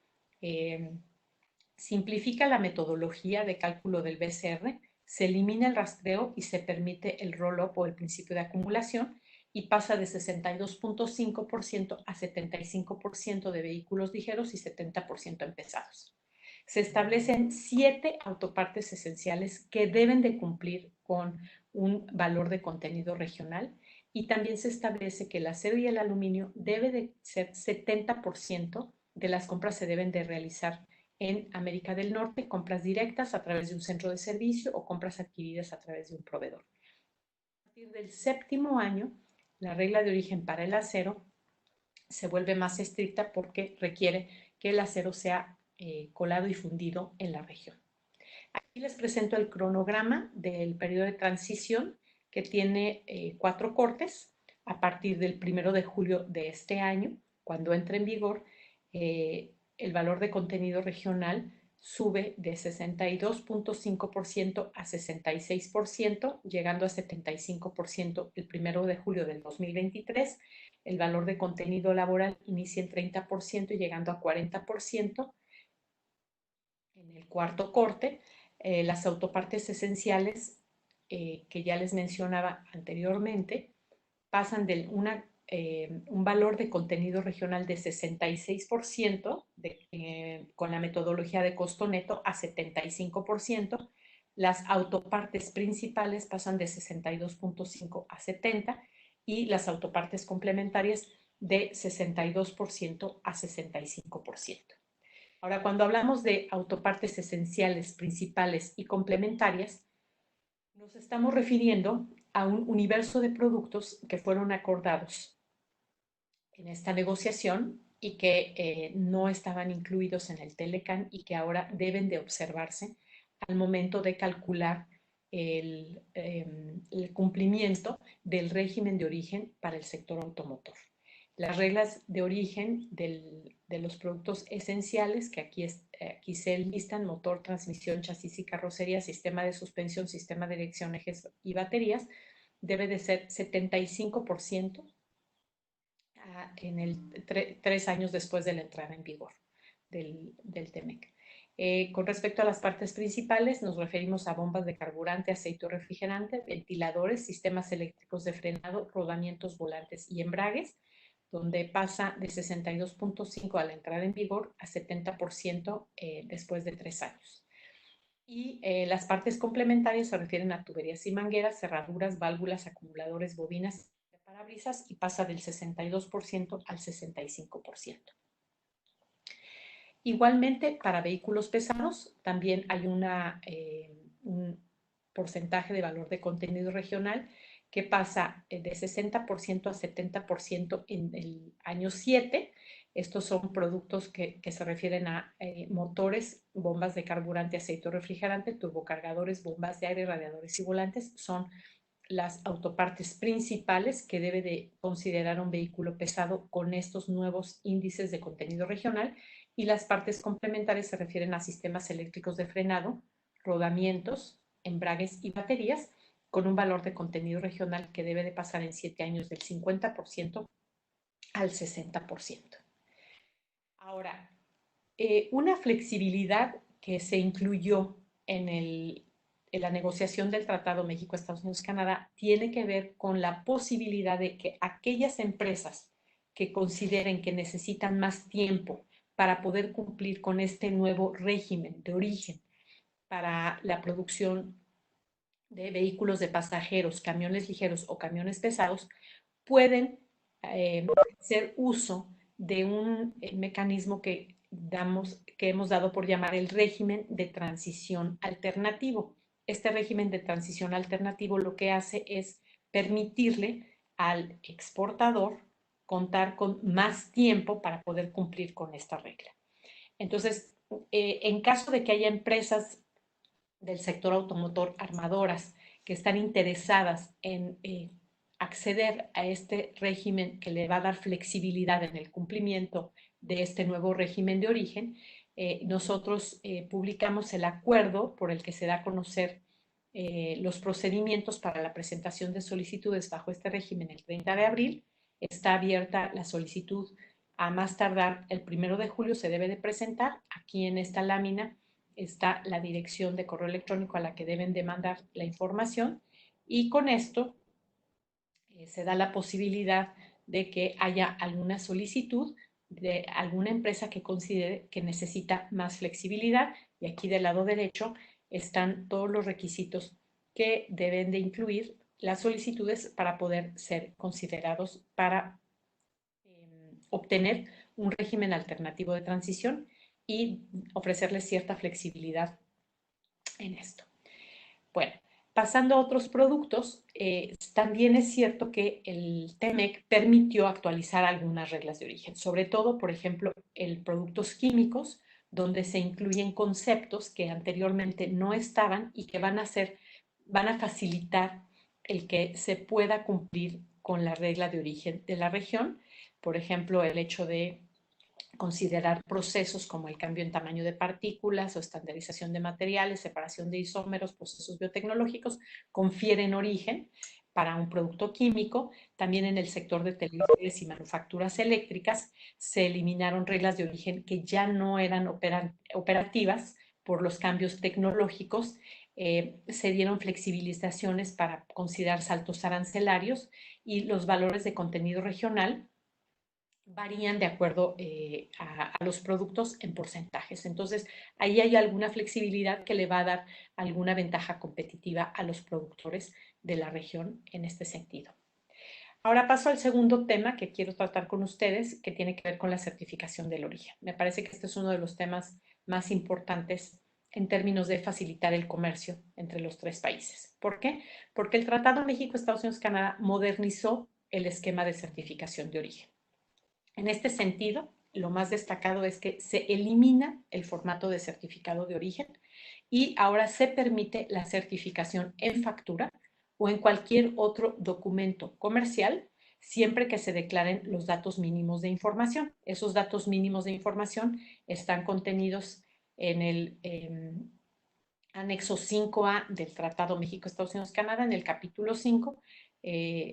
simplifica la metodología de cálculo del BCR, se elimina el rastreo y se permite el roll-up o el principio de acumulación y pasa de 62.5% a 75% de vehículos ligeros y 70% en pesados. Se establecen 7 autopartes esenciales que deben de cumplir con un valor de contenido regional y también se establece que el acero y el aluminio debe de ser 70% de las compras se deben de realizar en América del Norte, compras directas a través de un centro de servicio o compras adquiridas a través de un proveedor. A partir del 7º año, la regla de origen para el acero se vuelve más estricta porque requiere que el acero sea colado y fundido en la región. Aquí les presento el cronograma del periodo de transición que tiene 4 cortes a partir del 1 de julio de este año, cuando entre en vigor. El valor de contenido regional sube de 62.5% a 66%, llegando a 75% el 1 de julio del 2023. El valor de contenido laboral inicia en 30% y llegando a 40% en el cuarto corte, las autopartes esenciales que ya les mencionaba anteriormente pasan de un valor de contenido regional de 66% con la metodología de costo neto a 75%. Las autopartes principales pasan de 62.5 a 70 y las autopartes complementarias de 62% a 65%. Ahora, cuando hablamos de autopartes esenciales, principales y complementarias, nos estamos refiriendo a un universo de productos que fueron acordados en esta negociación y que no estaban incluidos en el Telecan y que ahora deben de observarse al momento de calcular el cumplimiento del régimen de origen para el sector automotor. Las reglas de origen de los productos esenciales que aquí se listan: motor, transmisión, chasis y carrocería, sistema de suspensión, sistema de dirección, ejes y baterías, debe de ser 75% en 3 años después de la entrada en vigor del TEMEC. Con respecto a las partes principales, nos referimos a bombas de carburante, aceite o refrigerante, ventiladores, sistemas eléctricos de frenado, rodamientos, volantes y embragues, donde pasa de 62.5 a la entrada en vigor a 70% después de 3 años. Y las partes complementarias se refieren a tuberías y mangueras, cerraduras, válvulas, acumuladores, bobinas, parabrisas, y pasa del 62% al 65%. Igualmente, para vehículos pesados también hay un porcentaje de valor de contenido regional que pasa de 60% a 70% en el año 7. Estos son productos que se refieren a motores, bombas de carburante, aceite o refrigerante, turbocargadores, bombas de aire, radiadores y volantes. Son las autopartes principales que debe de considerar un vehículo pesado con estos nuevos índices de contenido regional, y las partes complementarias se refieren a sistemas eléctricos de frenado, rodamientos, embragues y baterías, con un valor de contenido regional que debe de pasar en 7 años del 50% al 60%. Ahora, una flexibilidad que se incluyó en la negociación del Tratado México, Estados Unidos, Canadá, tiene que ver con la posibilidad de que aquellas empresas que consideren que necesitan más tiempo para poder cumplir con este nuevo régimen de origen para la producción de vehículos de pasajeros, camiones ligeros o camiones pesados, pueden hacer uso de un mecanismo que hemos dado por llamar el régimen de transición alternativo. Este régimen de transición alternativo lo que hace es permitirle al exportador contar con más tiempo para poder cumplir con esta regla. Entonces, en caso de que haya empresas del sector automotor, armadoras, que están interesadas en acceder a este régimen que le va a dar flexibilidad en el cumplimiento de este nuevo régimen de origen, nosotros publicamos el acuerdo por el que se da a conocer los procedimientos para la presentación de solicitudes bajo este régimen el 30 de abril. Está abierta la solicitud a más tardar el 1 de julio, se debe de presentar. Aquí en esta lámina está la dirección de correo electrónico a la que deben de mandar la información, y con esto se da la posibilidad de que haya alguna solicitud de alguna empresa que considere que necesita más flexibilidad, y aquí del lado derecho están todos los requisitos que deben de incluir las solicitudes para poder ser considerados para obtener un régimen alternativo de transición y ofrecerles cierta flexibilidad en esto. Bueno, pasando a otros productos, también es cierto que el TEMEC permitió actualizar algunas reglas de origen, sobre todo, por ejemplo, en productos químicos, donde se incluyen conceptos que anteriormente no estaban y que van a facilitar el que se pueda cumplir con la regla de origen de la región. Por ejemplo, el hecho de considerar procesos como el cambio en tamaño de partículas o estandarización de materiales, separación de isómeros, procesos biotecnológicos, confieren origen para un producto químico. También en el sector de televisores y manufacturas eléctricas se eliminaron reglas de origen que ya no eran operativas por los cambios tecnológicos, se dieron flexibilizaciones para considerar saltos arancelarios y los valores de contenido regional varían de acuerdo a los productos en porcentajes. Entonces, ahí hay alguna flexibilidad que le va a dar alguna ventaja competitiva a los productores de la región en este sentido. Ahora paso al segundo tema que quiero tratar con ustedes, que tiene que ver con la certificación del origen. Me parece que este es uno de los temas más importantes en términos de facilitar el comercio entre los tres países. ¿Por qué? Porque el Tratado México-Estados Unidos-Canadá modernizó el esquema de certificación de origen. En este sentido, lo más destacado es que se elimina el formato de certificado de origen y ahora se permite la certificación en factura o en cualquier otro documento comercial, siempre que se declaren los datos mínimos de información. Esos datos mínimos de información están contenidos en el anexo 5A del Tratado México-Estados Unidos-Canadá, en el capítulo 5,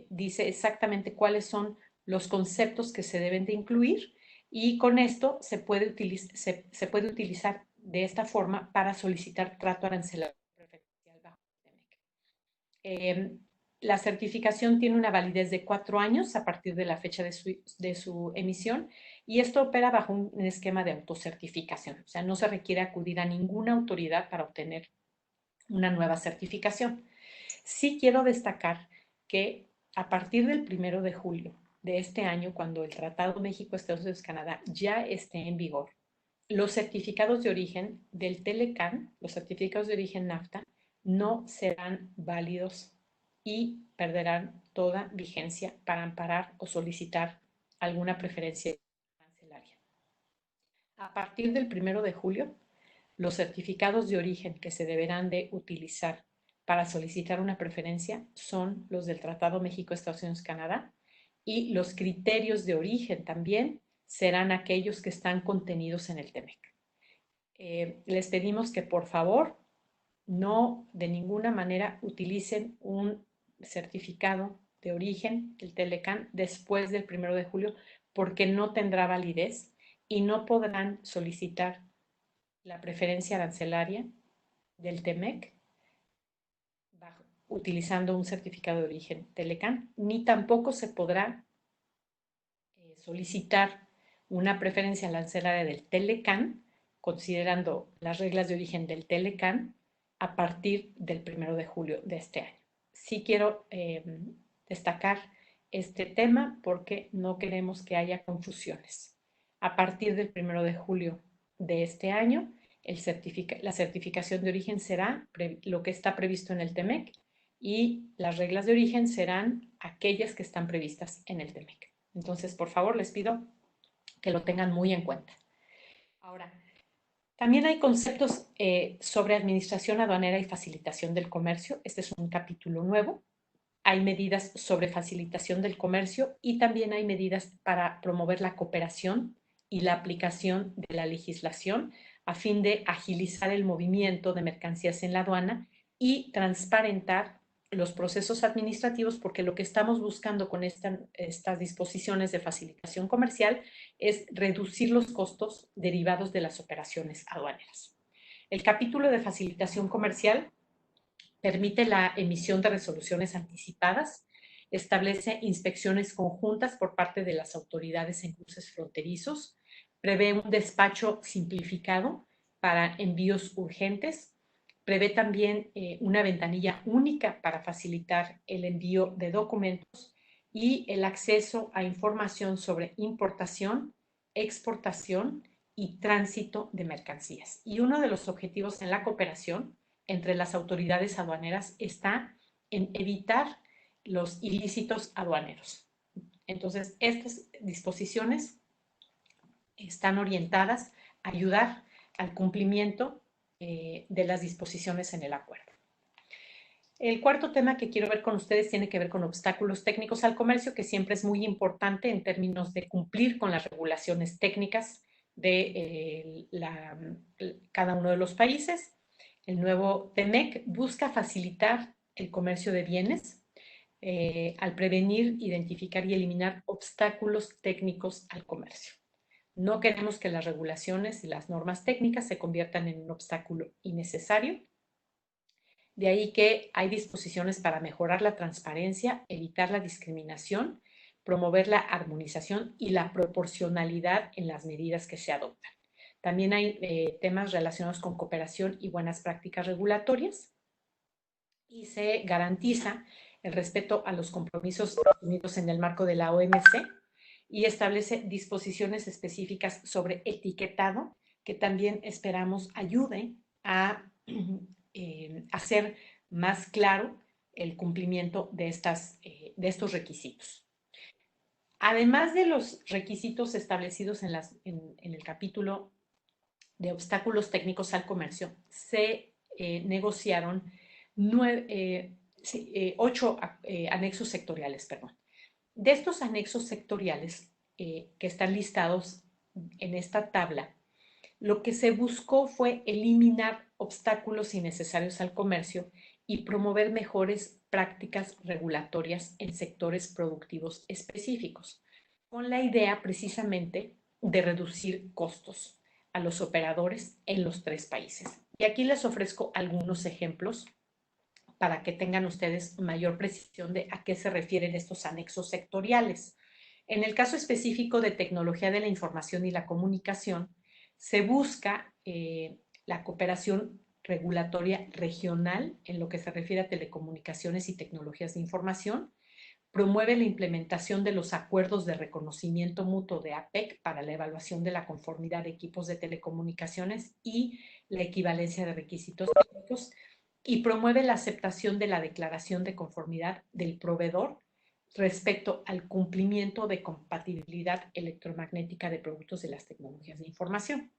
dice exactamente cuáles son los conceptos que se deben de incluir y con esto se puede utilizar de esta forma para solicitar trato arancelario preferencial bajo TEMEC. La certificación tiene una validez de 4 años a partir de la fecha de su emisión y esto opera bajo un esquema de autocertificación. O sea, no se requiere acudir a ninguna autoridad para obtener una nueva certificación. Sí quiero destacar que a partir del 1 de julio de este año, cuando el Tratado México-Estados Unidos-Canadá ya esté en vigor, los certificados de origen del Telecan, los certificados de origen NAFTA, no serán válidos y perderán toda vigencia para amparar o solicitar alguna preferencia arancelaria. A partir del 1 de julio, los certificados de origen que se deberán de utilizar para solicitar una preferencia son los del Tratado México-Estados Unidos-Canadá y los criterios de origen también serán aquellos que están contenidos en el TEMEC. Les pedimos que por favor no de ninguna manera utilicen un certificado de origen, el Telecan, después del 1 de julio porque no tendrá validez y no podrán solicitar la preferencia arancelaria del TEMEC utilizando un certificado de origen Telecan, ni tampoco se podrá solicitar una preferencia arancelaria del Telecan, considerando las reglas de origen del Telecan, a partir del 1 de julio de este año. Sí quiero destacar este tema porque no queremos que haya confusiones. A partir del 1 de julio de este año, la certificación de origen será lo que está previsto en el TEMEC y las reglas de origen serán aquellas que están previstas en el TEMEC. Entonces, por favor, les pido que lo tengan muy en cuenta. Ahora, también hay conceptos sobre administración aduanera y facilitación del comercio. Este es un capítulo nuevo. Hay medidas sobre facilitación del comercio y también hay medidas para promover la cooperación y la aplicación de la legislación a fin de agilizar el movimiento de mercancías en la aduana y transparentar los procesos administrativos, porque lo que estamos buscando con estas disposiciones de facilitación comercial es reducir los costos derivados de las operaciones aduaneras. El capítulo de facilitación comercial permite la emisión de resoluciones anticipadas, establece inspecciones conjuntas por parte de las autoridades en cruces fronterizos, prevé un despacho simplificado para envíos urgentes, prevé también una ventanilla única para facilitar el envío de documentos y el acceso a información sobre importación, exportación y tránsito de mercancías. Y uno de los objetivos en la cooperación entre las autoridades aduaneras está en evitar los ilícitos aduaneros. Entonces, estas disposiciones están orientadas a ayudar al cumplimiento de las disposiciones en el acuerdo. El cuarto tema que quiero ver con ustedes tiene que ver con obstáculos técnicos al comercio, que siempre es muy importante en términos de cumplir con las regulaciones técnicas de cada uno de los países. El nuevo TEMEC busca facilitar el comercio de bienes al prevenir, identificar y eliminar obstáculos técnicos al comercio. No queremos que las regulaciones y las normas técnicas se conviertan en un obstáculo innecesario. De ahí que hay disposiciones para mejorar la transparencia, evitar la discriminación, promover la armonización y la proporcionalidad en las medidas que se adoptan. También hay temas relacionados con cooperación y buenas prácticas regulatorias, y se garantiza el respeto a los compromisos asumidos en el marco de la OMC y establece disposiciones específicas sobre etiquetado que también esperamos ayude a hacer más claro el cumplimiento de estos requisitos. Además de los requisitos establecidos en el capítulo de obstáculos técnicos al comercio, se negociaron 8 anexos sectoriales, perdón. De estos anexos sectoriales que están listados en esta tabla, lo que se buscó fue eliminar obstáculos innecesarios al comercio y promover mejores prácticas regulatorias en sectores productivos específicos, con la idea precisamente de reducir costos a los operadores en los 3 países. Y aquí les ofrezco algunos ejemplos para que tengan ustedes mayor precisión de a qué se refieren estos anexos sectoriales. En el caso específico de tecnología de la información y la comunicación, se busca la cooperación regulatoria regional en lo que se refiere a telecomunicaciones y tecnologías de información, promueve la implementación de los acuerdos de reconocimiento mutuo de APEC para la evaluación de la conformidad de equipos de telecomunicaciones y la equivalencia de requisitos técnicos, y promueve la aceptación de la declaración de conformidad del proveedor respecto al cumplimiento de compatibilidad electromagnética de productos de las tecnologías de información.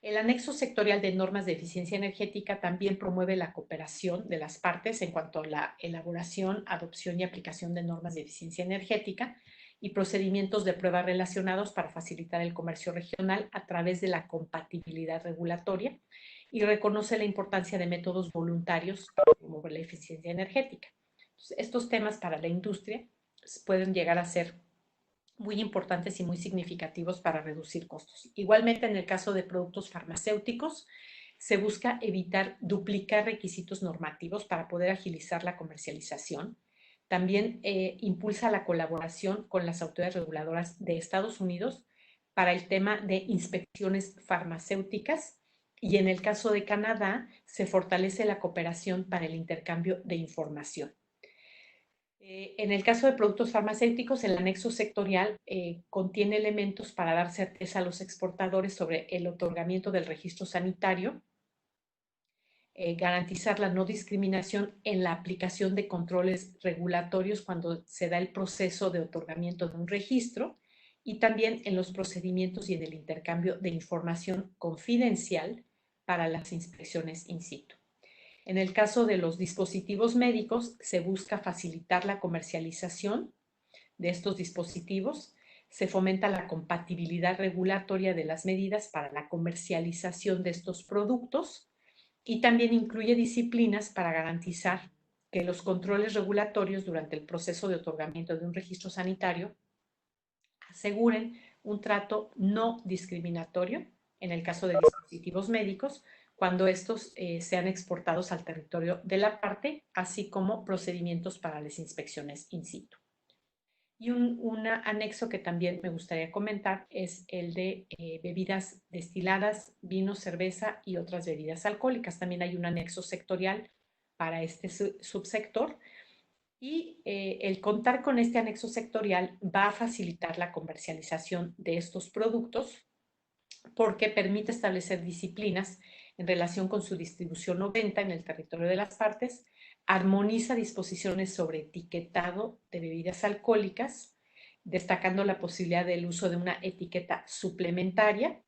El anexo sectorial de normas de eficiencia energética también promueve la cooperación de las partes en cuanto a la elaboración, adopción y aplicación de normas de eficiencia energética y procedimientos de prueba relacionados para facilitar el comercio regional a través de la compatibilidad regulatoria, y reconoce la importancia de métodos voluntarios para promover la eficiencia energética. Entonces, estos temas para la industria pueden llegar a ser muy importantes y muy significativos para reducir costos. Igualmente, en el caso de productos farmacéuticos, se busca evitar duplicar requisitos normativos para poder agilizar la comercialización. También impulsa la colaboración con las autoridades reguladoras de Estados Unidos para el tema de inspecciones farmacéuticas, y en el caso de Canadá se fortalece la cooperación para el intercambio de información. En el caso de productos farmacéuticos, el anexo sectorial contiene elementos para dar certeza a los exportadores sobre el otorgamiento del registro sanitario, garantizar la no discriminación en la aplicación de controles regulatorios cuando se da el proceso de otorgamiento de un registro, y también en los procedimientos y en el intercambio de información confidencial para las inspecciones in situ. En el caso de los dispositivos médicos, se busca facilitar la comercialización de estos dispositivos, se fomenta la compatibilidad regulatoria de las medidas para la comercialización de estos productos, y también incluye disciplinas para garantizar que los controles regulatorios durante el proceso de otorgamiento de un registro sanitario aseguren un trato no discriminatorio en el caso de dispositivos médicos cuando estos sean exportados al territorio de la parte, así como procedimientos para las inspecciones in situ. Y un anexo que también me gustaría comentar es el de bebidas destiladas, vino, cerveza y otras bebidas alcohólicas. También hay un anexo sectorial para este subsector, y el contar con este anexo sectorial va a facilitar la comercialización de estos productos porque permite establecer disciplinas en relación con su distribución o venta en el territorio de las partes, armoniza disposiciones sobre etiquetado de bebidas alcohólicas, destacando la posibilidad del uso de una etiqueta suplementaria,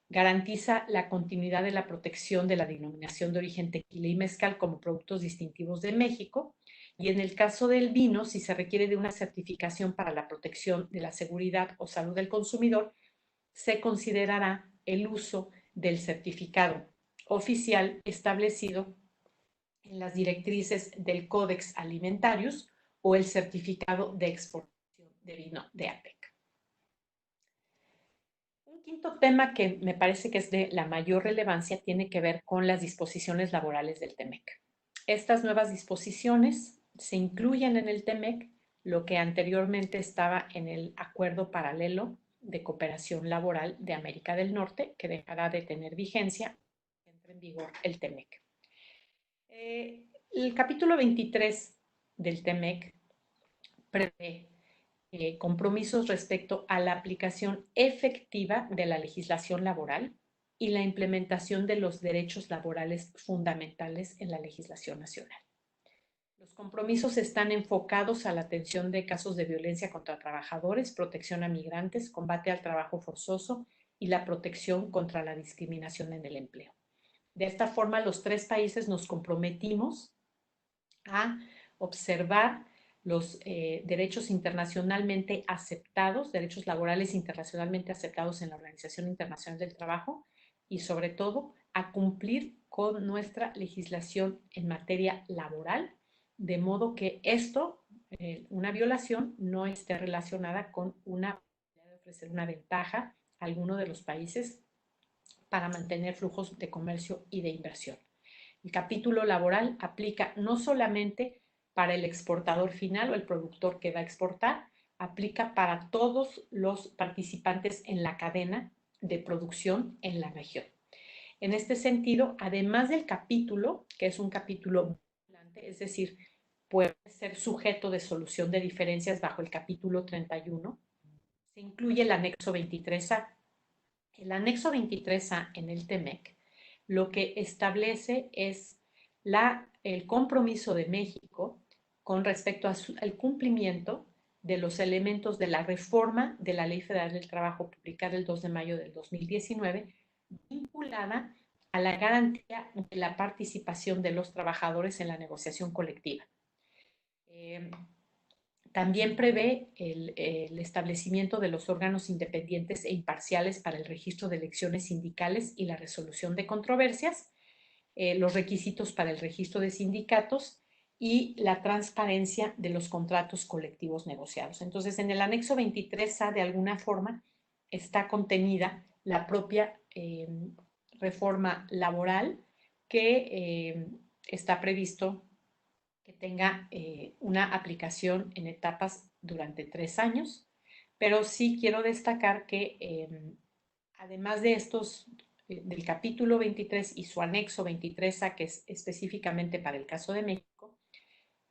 garantiza la continuidad de la protección de la denominación de origen tequila y mezcal como productos distintivos de México, y en el caso del vino, si se requiere de una certificación para la protección de la seguridad o salud del consumidor, se considerará el uso del certificado oficial establecido en las directrices del Codex Alimentarius o el certificado de exportación de vino de APEC. Un quinto tema que me parece que es de la mayor relevancia tiene que ver con las disposiciones laborales del TEMEC. Estas nuevas disposiciones se incluyen en el TEMEC, lo que anteriormente estaba en el Acuerdo Paralelo de Cooperación Laboral de América del Norte, que dejará de tener vigencia cuando entre en vigor el TEMEC. El capítulo 23 del TEMEC prevé compromisos respecto a la aplicación efectiva de la legislación laboral y la implementación de los derechos laborales fundamentales en la legislación nacional. Los compromisos están enfocados a la atención de casos de violencia contra trabajadores, protección a migrantes, combate al trabajo forzoso y la protección contra la discriminación en el empleo. De esta forma, los 3 países nos comprometimos a observar los derechos internacionalmente aceptados, derechos laborales internacionalmente aceptados en la Organización Internacional del Trabajo y sobre todo a cumplir con nuestra legislación en materia laboral, de modo que esto, una violación, no esté relacionada con una de ofrecer una ventaja a alguno de los países para mantener flujos de comercio y de inversión. El capítulo laboral aplica no solamente para el exportador final o el productor que va a exportar, aplica para todos los participantes en la cadena de producción en la región. En este sentido, además del capítulo, que es un capítulo vinculante, es decir, puede ser sujeto de solución de diferencias bajo el capítulo 31, se incluye el anexo 23A. El anexo 23A en el TEMEC lo que establece es el compromiso de México con respecto al cumplimiento de los elementos de la reforma de la Ley Federal del Trabajo publicada el 2 de mayo del 2019, vinculada a la garantía de la participación de los trabajadores en la negociación colectiva. También prevé el establecimiento de los órganos independientes e imparciales para el registro de elecciones sindicales y la resolución de controversias, los requisitos para el registro de sindicatos y la transparencia de los contratos colectivos negociados. Entonces, en el anexo 23A, de alguna forma, está contenida la propia reforma laboral que está previsto que tenga una aplicación en etapas durante 3 años, pero sí quiero destacar que además de estos, del capítulo 23 y su anexo 23A, que es específicamente para el caso de México,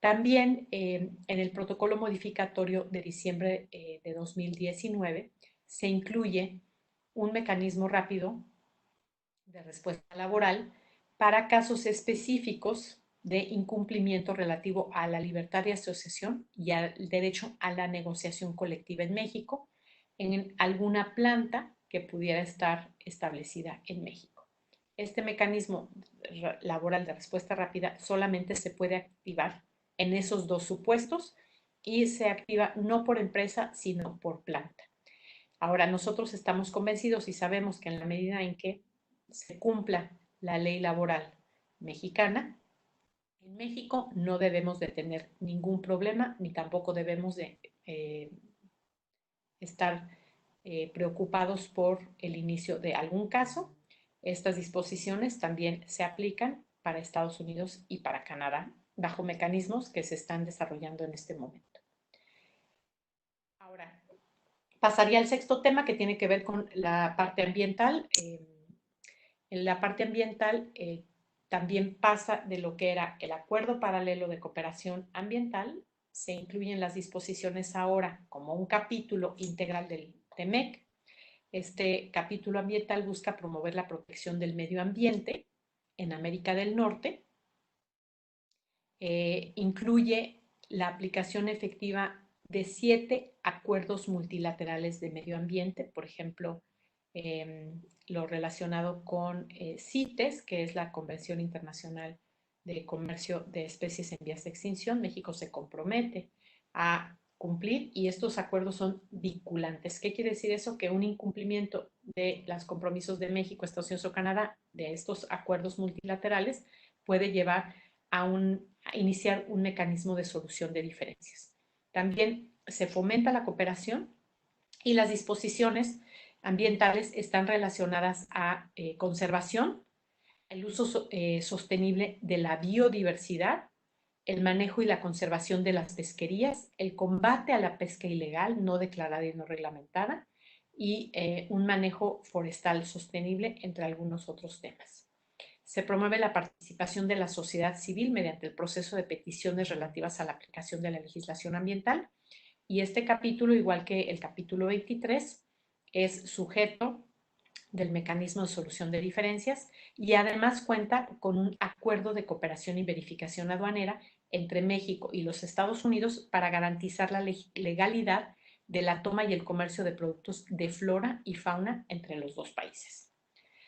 también en el protocolo modificatorio de diciembre de 2019 se incluye un mecanismo rápido de respuesta laboral para casos específicos de incumplimiento relativo a la libertad de asociación y al derecho a la negociación colectiva en México, en alguna planta que pudiera estar establecida en México. Este mecanismo laboral de respuesta rápida solamente se puede activar en esos 2 supuestos y se activa no por empresa, sino por planta. Ahora, nosotros estamos convencidos y sabemos que en la medida en que se cumpla la ley laboral mexicana, en México no debemos de tener ningún problema ni tampoco debemos de estar preocupados por el inicio de algún caso. Estas disposiciones también se aplican para Estados Unidos y para Canadá bajo mecanismos que se están desarrollando en este momento. Ahora, pasaría al 6º tema que tiene que ver con la parte ambiental. En la parte ambiental también pasa de lo que era el Acuerdo Paralelo de Cooperación Ambiental, se incluyen las disposiciones ahora como un capítulo integral del TEMEC. Este capítulo ambiental busca promover la protección del medio ambiente en América del Norte. Incluye la aplicación efectiva de 7 acuerdos multilaterales de medio ambiente, por ejemplo, lo relacionado con CITES, que es la Convención Internacional de Comercio de Especies en Vías de Extinción. México se compromete a cumplir y estos acuerdos son vinculantes. ¿Qué quiere decir eso? Que un incumplimiento de los compromisos de México, Estados Unidos o Canadá de estos acuerdos multilaterales puede llevar a iniciar un mecanismo de solución de diferencias. También se fomenta la cooperación y las disposiciones ambientales están relacionadas a conservación, el uso sostenible de la biodiversidad, el manejo y la conservación de las pesquerías, el combate a la pesca ilegal, no declarada y no reglamentada, y un manejo forestal sostenible, entre algunos otros temas. Se promueve la participación de la sociedad civil mediante el proceso de peticiones relativas a la aplicación de la legislación ambiental, y este capítulo, igual que el capítulo 23, es sujeto del mecanismo de solución de diferencias y además cuenta con un acuerdo de cooperación y verificación aduanera entre México y los Estados Unidos para garantizar la legalidad de la toma y el comercio de productos de flora y fauna entre los dos países.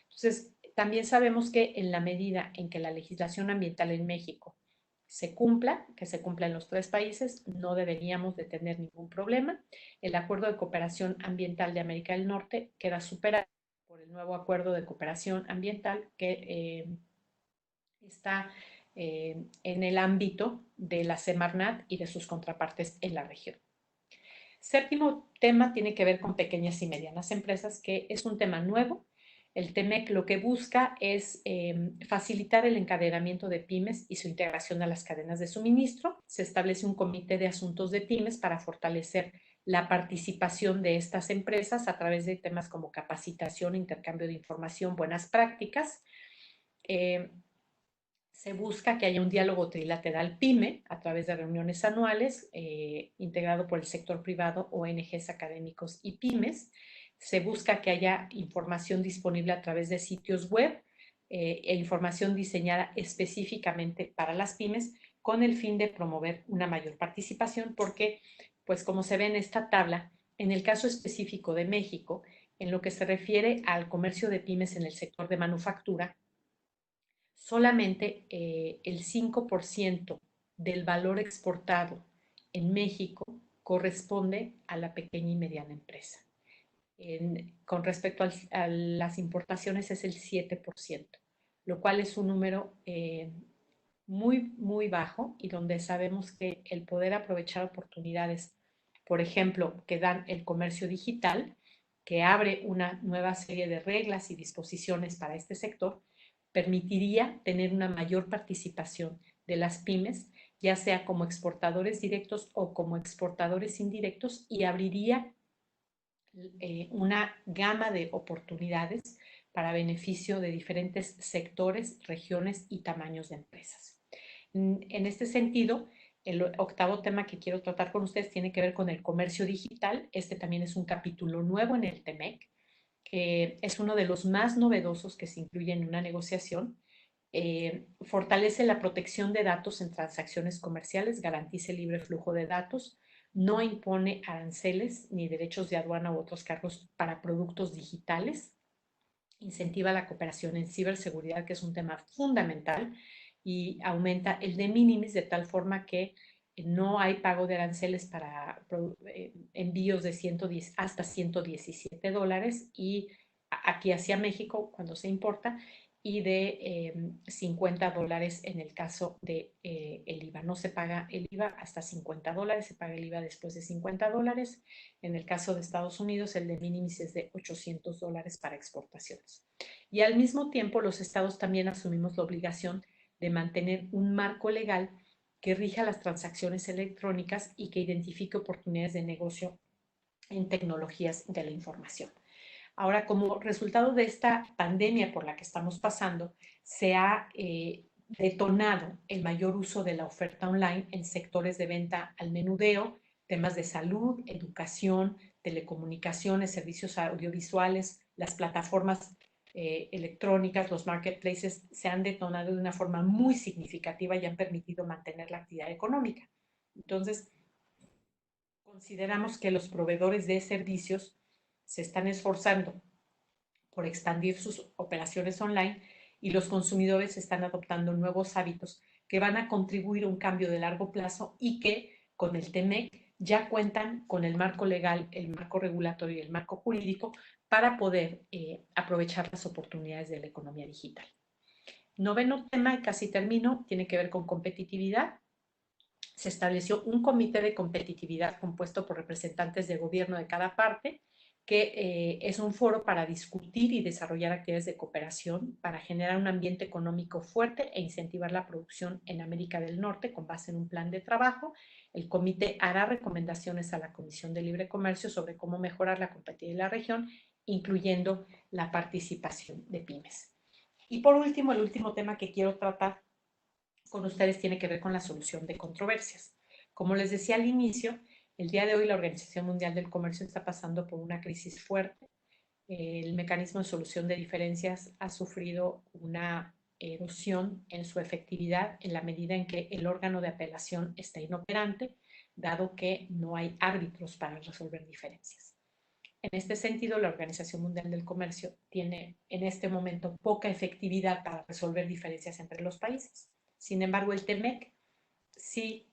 Entonces, también sabemos que en la medida en que la legislación ambiental en México se cumpla, que se cumpla en los tres países, no deberíamos de tener ningún problema. El Acuerdo de Cooperación Ambiental de América del Norte queda superado por el nuevo Acuerdo de Cooperación Ambiental que está en el ámbito de la Semarnat y de sus contrapartes en la región. Séptimo tema tiene que ver con pequeñas y medianas empresas, que es un tema nuevo. El TEMEC lo que busca es facilitar el encadenamiento de pymes y su integración a las cadenas de suministro. Se establece un comité de asuntos de pymes para fortalecer la participación de estas empresas a través de temas como capacitación, intercambio de información, buenas prácticas. Se busca que haya un diálogo trilateral PYME a través de reuniones anuales integrado por el sector privado, ONGs académicos y pymes. Se busca que haya información disponible a través de sitios web e información diseñada específicamente para las pymes con el fin de promover una mayor participación porque, pues como se ve en esta tabla, en el caso específico de México, en lo que se refiere al comercio de pymes en el sector de manufactura, solamente el 5% del valor exportado en México corresponde a la pequeña y mediana empresa. Con respecto a las importaciones es el 7%, lo cual es un número muy, muy bajo y donde sabemos que el poder aprovechar oportunidades, por ejemplo, que dan el comercio digital, que abre una nueva serie de reglas y disposiciones para este sector, permitiría tener una mayor participación de las pymes, ya sea como exportadores directos o como exportadores indirectos, y abriría una gama de oportunidades para beneficio de diferentes sectores, regiones y tamaños de empresas. En este sentido, el octavo tema que quiero tratar con ustedes tiene que ver con el comercio digital. Este también es un capítulo nuevo en el TEMEC. Es uno de los más novedosos que se incluye en una negociación. Fortalece la protección de datos en transacciones comerciales, garantiza el libre flujo de datos, no impone aranceles ni derechos de aduana u otros cargos para productos digitales, incentiva la cooperación en ciberseguridad, que es un tema fundamental, y aumenta el de minimis de tal forma que no hay pago de aranceles para envíos de hasta $117 y aquí hacia México cuando se importa, y de $50 en el caso de el IVA. No se paga el IVA hasta $50, se paga el IVA después de $50. En el caso de Estados Unidos, el de minimis es de $800 para exportaciones. Y al mismo tiempo, los estados también asumimos la obligación de mantener un marco legal que rija las transacciones electrónicas y que identifique oportunidades de negocio en tecnologías de la información. Ahora, como resultado de esta pandemia por la que estamos pasando, se ha detonado el mayor uso de la oferta online en sectores de venta al menudeo, temas de salud, educación, telecomunicaciones, servicios audiovisuales, las plataformas electrónicas, los marketplaces se han detonado de una forma muy significativa y han permitido mantener la actividad económica. Entonces, consideramos que los proveedores de servicios se están esforzando por expandir sus operaciones online y los consumidores están adoptando nuevos hábitos que van a contribuir a un cambio de largo plazo y que con el TEMEC ya cuentan con el marco legal, el marco regulatorio y el marco jurídico para poder aprovechar las oportunidades de la economía digital. Noveno tema, y casi termino, tiene que ver con competitividad. Se estableció un comité de competitividad compuesto por representantes de gobierno de cada parte que es un foro para discutir y desarrollar actividades de cooperación para generar un ambiente económico fuerte e incentivar la producción en América del Norte con base en un plan de trabajo. El comité hará recomendaciones a la Comisión de Libre Comercio sobre cómo mejorar la competitividad de la región, incluyendo la participación de pymes. Y por último, el último tema que quiero tratar con ustedes tiene que ver con la solución de controversias. Como les decía al inicio, el día de hoy la Organización Mundial del Comercio está pasando por una crisis fuerte. El mecanismo de solución de diferencias ha sufrido una erosión en su efectividad en la medida en que el órgano de apelación está inoperante, dado que no hay árbitros para resolver diferencias. En este sentido, la Organización Mundial del Comercio tiene en este momento poca efectividad para resolver diferencias entre los países. Sin embargo, el TEMEC sí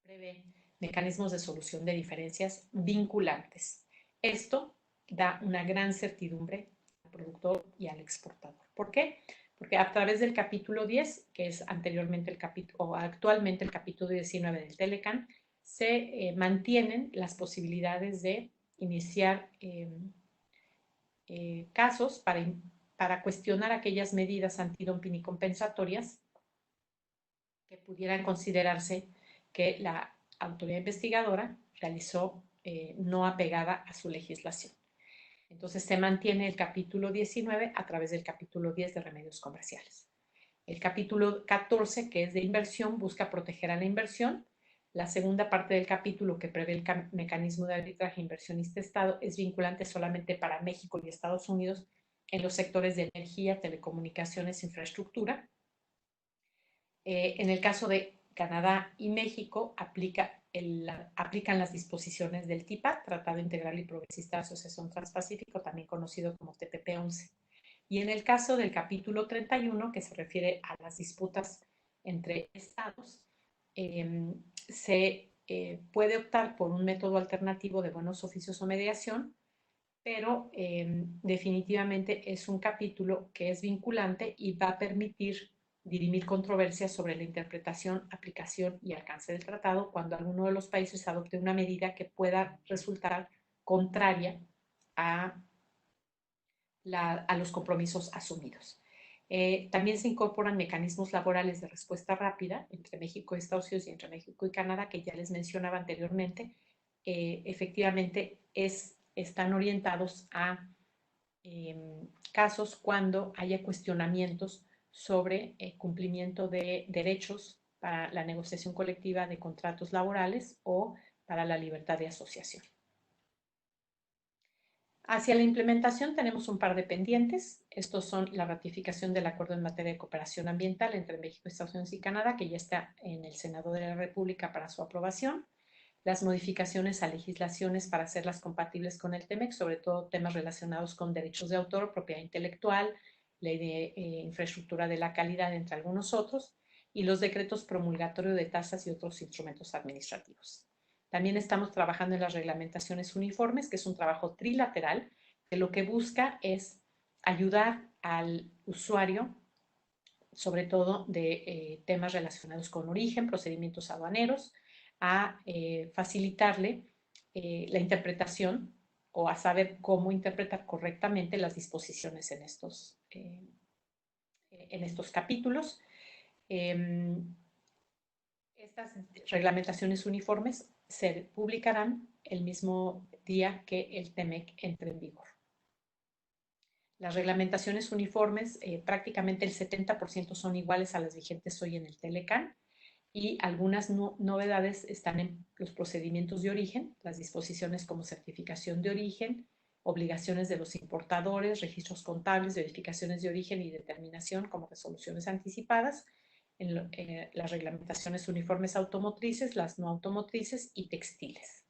prevé mecanismos de solución de diferencias vinculantes. Esto da una gran certidumbre al productor y al exportador. ¿Por qué? Porque a través del capítulo 10, que es anteriormente el capítulo, o actualmente el capítulo 19 del Telecan, se mantienen las posibilidades de iniciar casos para cuestionar aquellas medidas antidumping y compensatorias que pudieran considerarse que la autoridad investigadora realizó no apegada a su legislación. Entonces se mantiene el capítulo 19 a través del capítulo 10 de remedios comerciales. El capítulo 14, que es de inversión, busca proteger a la inversión. La segunda parte del capítulo, que prevé el mecanismo de arbitraje inversionista-Estado, es vinculante solamente para México y Estados Unidos en los sectores de energía, telecomunicaciones, infraestructura. En el caso de Canadá y México, aplican las disposiciones del TIPA, Tratado Integral y Progresista de Asociación Transpacífico, también conocido como TPP-11. Y en el caso del capítulo 31, que se refiere a las disputas entre estados, se puede optar por un método alternativo de buenos oficios o mediación, pero definitivamente es un capítulo que es vinculante y va a permitir dirimir controversias sobre la interpretación, aplicación y alcance del tratado cuando alguno de los países adopte una medida que pueda resultar contraria a los compromisos asumidos. También se incorporan mecanismos laborales de respuesta rápida entre México y Estados Unidos y entre México y Canadá, que ya les mencionaba anteriormente. Efectivamente, están orientados a casos cuando haya cuestionamientos sobre cumplimiento de derechos para la negociación colectiva de contratos laborales o para la libertad de asociación. Hacia la implementación tenemos un par de pendientes. Estos son la ratificación del acuerdo en materia de cooperación ambiental entre México, Estados Unidos y Canadá, que ya está en el Senado de la República para su aprobación. Las modificaciones a legislaciones para hacerlas compatibles con el TEMEC, sobre todo temas relacionados con derechos de autor, propiedad intelectual, ley de infraestructura de la calidad, entre algunos otros, y los decretos promulgatorios de tasas y otros instrumentos administrativos. También estamos trabajando en las reglamentaciones uniformes, que es un trabajo trilateral, que lo que busca es ayudar al usuario, sobre todo de temas relacionados con origen, procedimientos aduaneros, a facilitarle la interpretación o a saber cómo interpretar correctamente las disposiciones en estos capítulos. Estas reglamentaciones uniformes se publicarán el mismo día que el TEMEC entre en vigor. Las reglamentaciones uniformes, prácticamente el 70% son iguales a las vigentes hoy en el Telecan, y algunas novedades están en los procedimientos de origen, las disposiciones como certificación de origen, obligaciones de los importadores, registros contables, verificaciones de origen y determinación como resoluciones anticipadas, en las reglamentaciones uniformes automotrices, las no automotrices y textiles.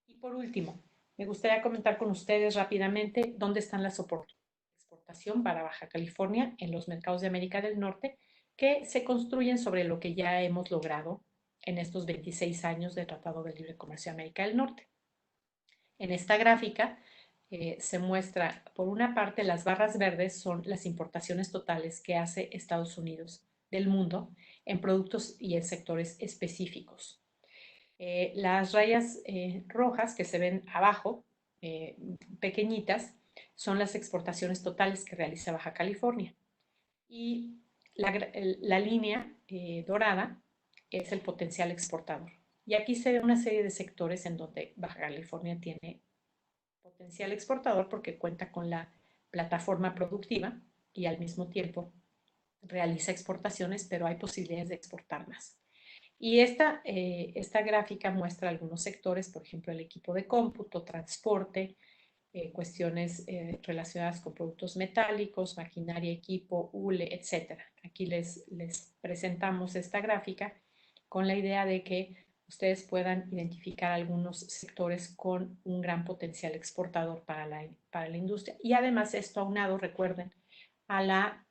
Y por último, me gustaría comentar con ustedes rápidamente dónde están las oportunidades de exportación para Baja California en los mercados de América del Norte, que se construyen sobre lo que ya hemos logrado en estos 26 años de Tratado de Libre Comercio de América del Norte. En esta gráfica se muestra, por una parte, las barras verdes son las importaciones totales que hace Estados Unidos del mundo en productos y en sectores específicos. Las rayas rojas que se ven abajo pequeñitas, son las exportaciones totales que realiza Baja California. Y la línea dorada es el potencial exportador. Y aquí se ve una serie de sectores en donde Baja California tiene potencial exportador porque cuenta con la plataforma productiva y al mismo tiempo realiza exportaciones, pero hay posibilidades de exportar más. Y esta gráfica muestra algunos sectores, por ejemplo, el equipo de cómputo, transporte, cuestiones relacionadas con productos metálicos, maquinaria, equipo, hule, etc. Aquí les presentamos esta gráfica con la idea de que ustedes puedan identificar algunos sectores con un gran potencial exportador para la industria. Y además esto aunado, recuerden, a la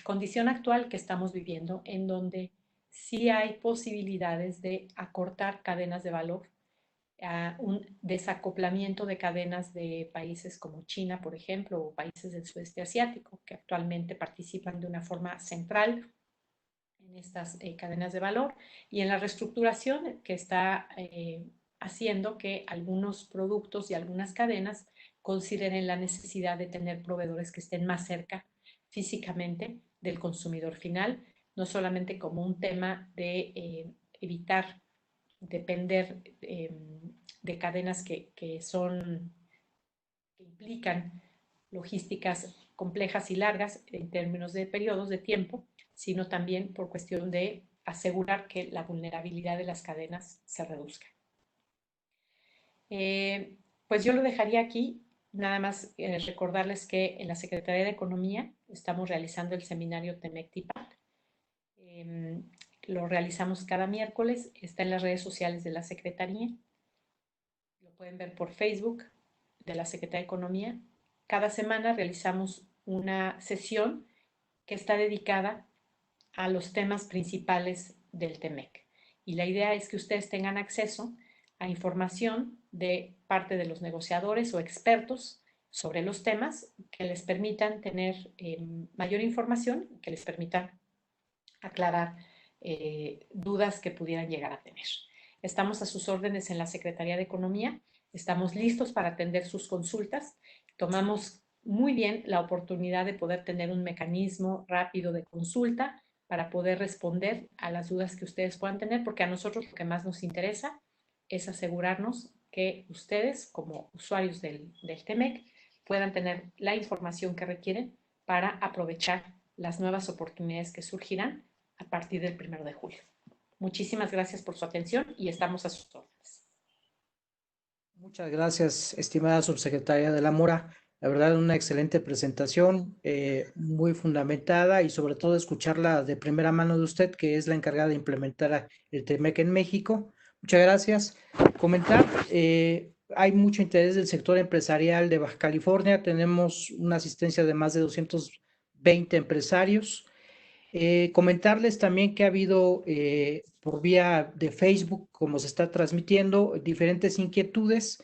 condición actual que estamos viviendo, en donde sí hay posibilidades de acortar cadenas de valor, un desacoplamiento de cadenas de países como China, por ejemplo, o países del sudeste asiático, que actualmente participan de una forma central en estas cadenas de valor, y en la reestructuración que está haciendo que algunos productos y algunas cadenas consideren la necesidad de tener proveedores que estén más cerca físicamente del consumidor final, no solamente como un tema de evitar depender de cadenas que implican logísticas complejas y largas en términos de periodos de tiempo, sino también por cuestión de asegurar que la vulnerabilidad de las cadenas se reduzca. Pues yo lo dejaría aquí. Nada más recordarles que en la Secretaría de Economía estamos realizando el seminario TEMEC-TIPAD. Lo realizamos cada miércoles, está en las redes sociales de la Secretaría. Lo pueden ver por Facebook de la Secretaría de Economía. Cada semana realizamos una sesión que está dedicada a los temas principales del TEMEC. Y la idea es que ustedes tengan acceso a información de parte de los negociadores o expertos sobre los temas que les permitan tener mayor información, que les permitan aclarar dudas que pudieran llegar a tener. Estamos a sus órdenes en la Secretaría de Economía, estamos listos para atender sus consultas, tomamos muy bien la oportunidad de poder tener un mecanismo rápido de consulta para poder responder a las dudas que ustedes puedan tener, porque a nosotros lo que más nos interesa es asegurarnos que ustedes, como usuarios del TEMEC, puedan tener la información que requieren para aprovechar las nuevas oportunidades que surgirán a partir del 1 de julio. Muchísimas gracias por su atención y estamos a sus órdenes. Muchas gracias, estimada subsecretaria de la Mora. La verdad, una excelente presentación, muy fundamentada y sobre todo escucharla de primera mano de usted, que es la encargada de implementar el TEMEC en México. Muchas gracias. Comentar, hay mucho interés del sector empresarial de Baja California. Tenemos una asistencia de más de 220 empresarios. Comentarles también que ha habido por vía de Facebook, como se está transmitiendo, diferentes inquietudes.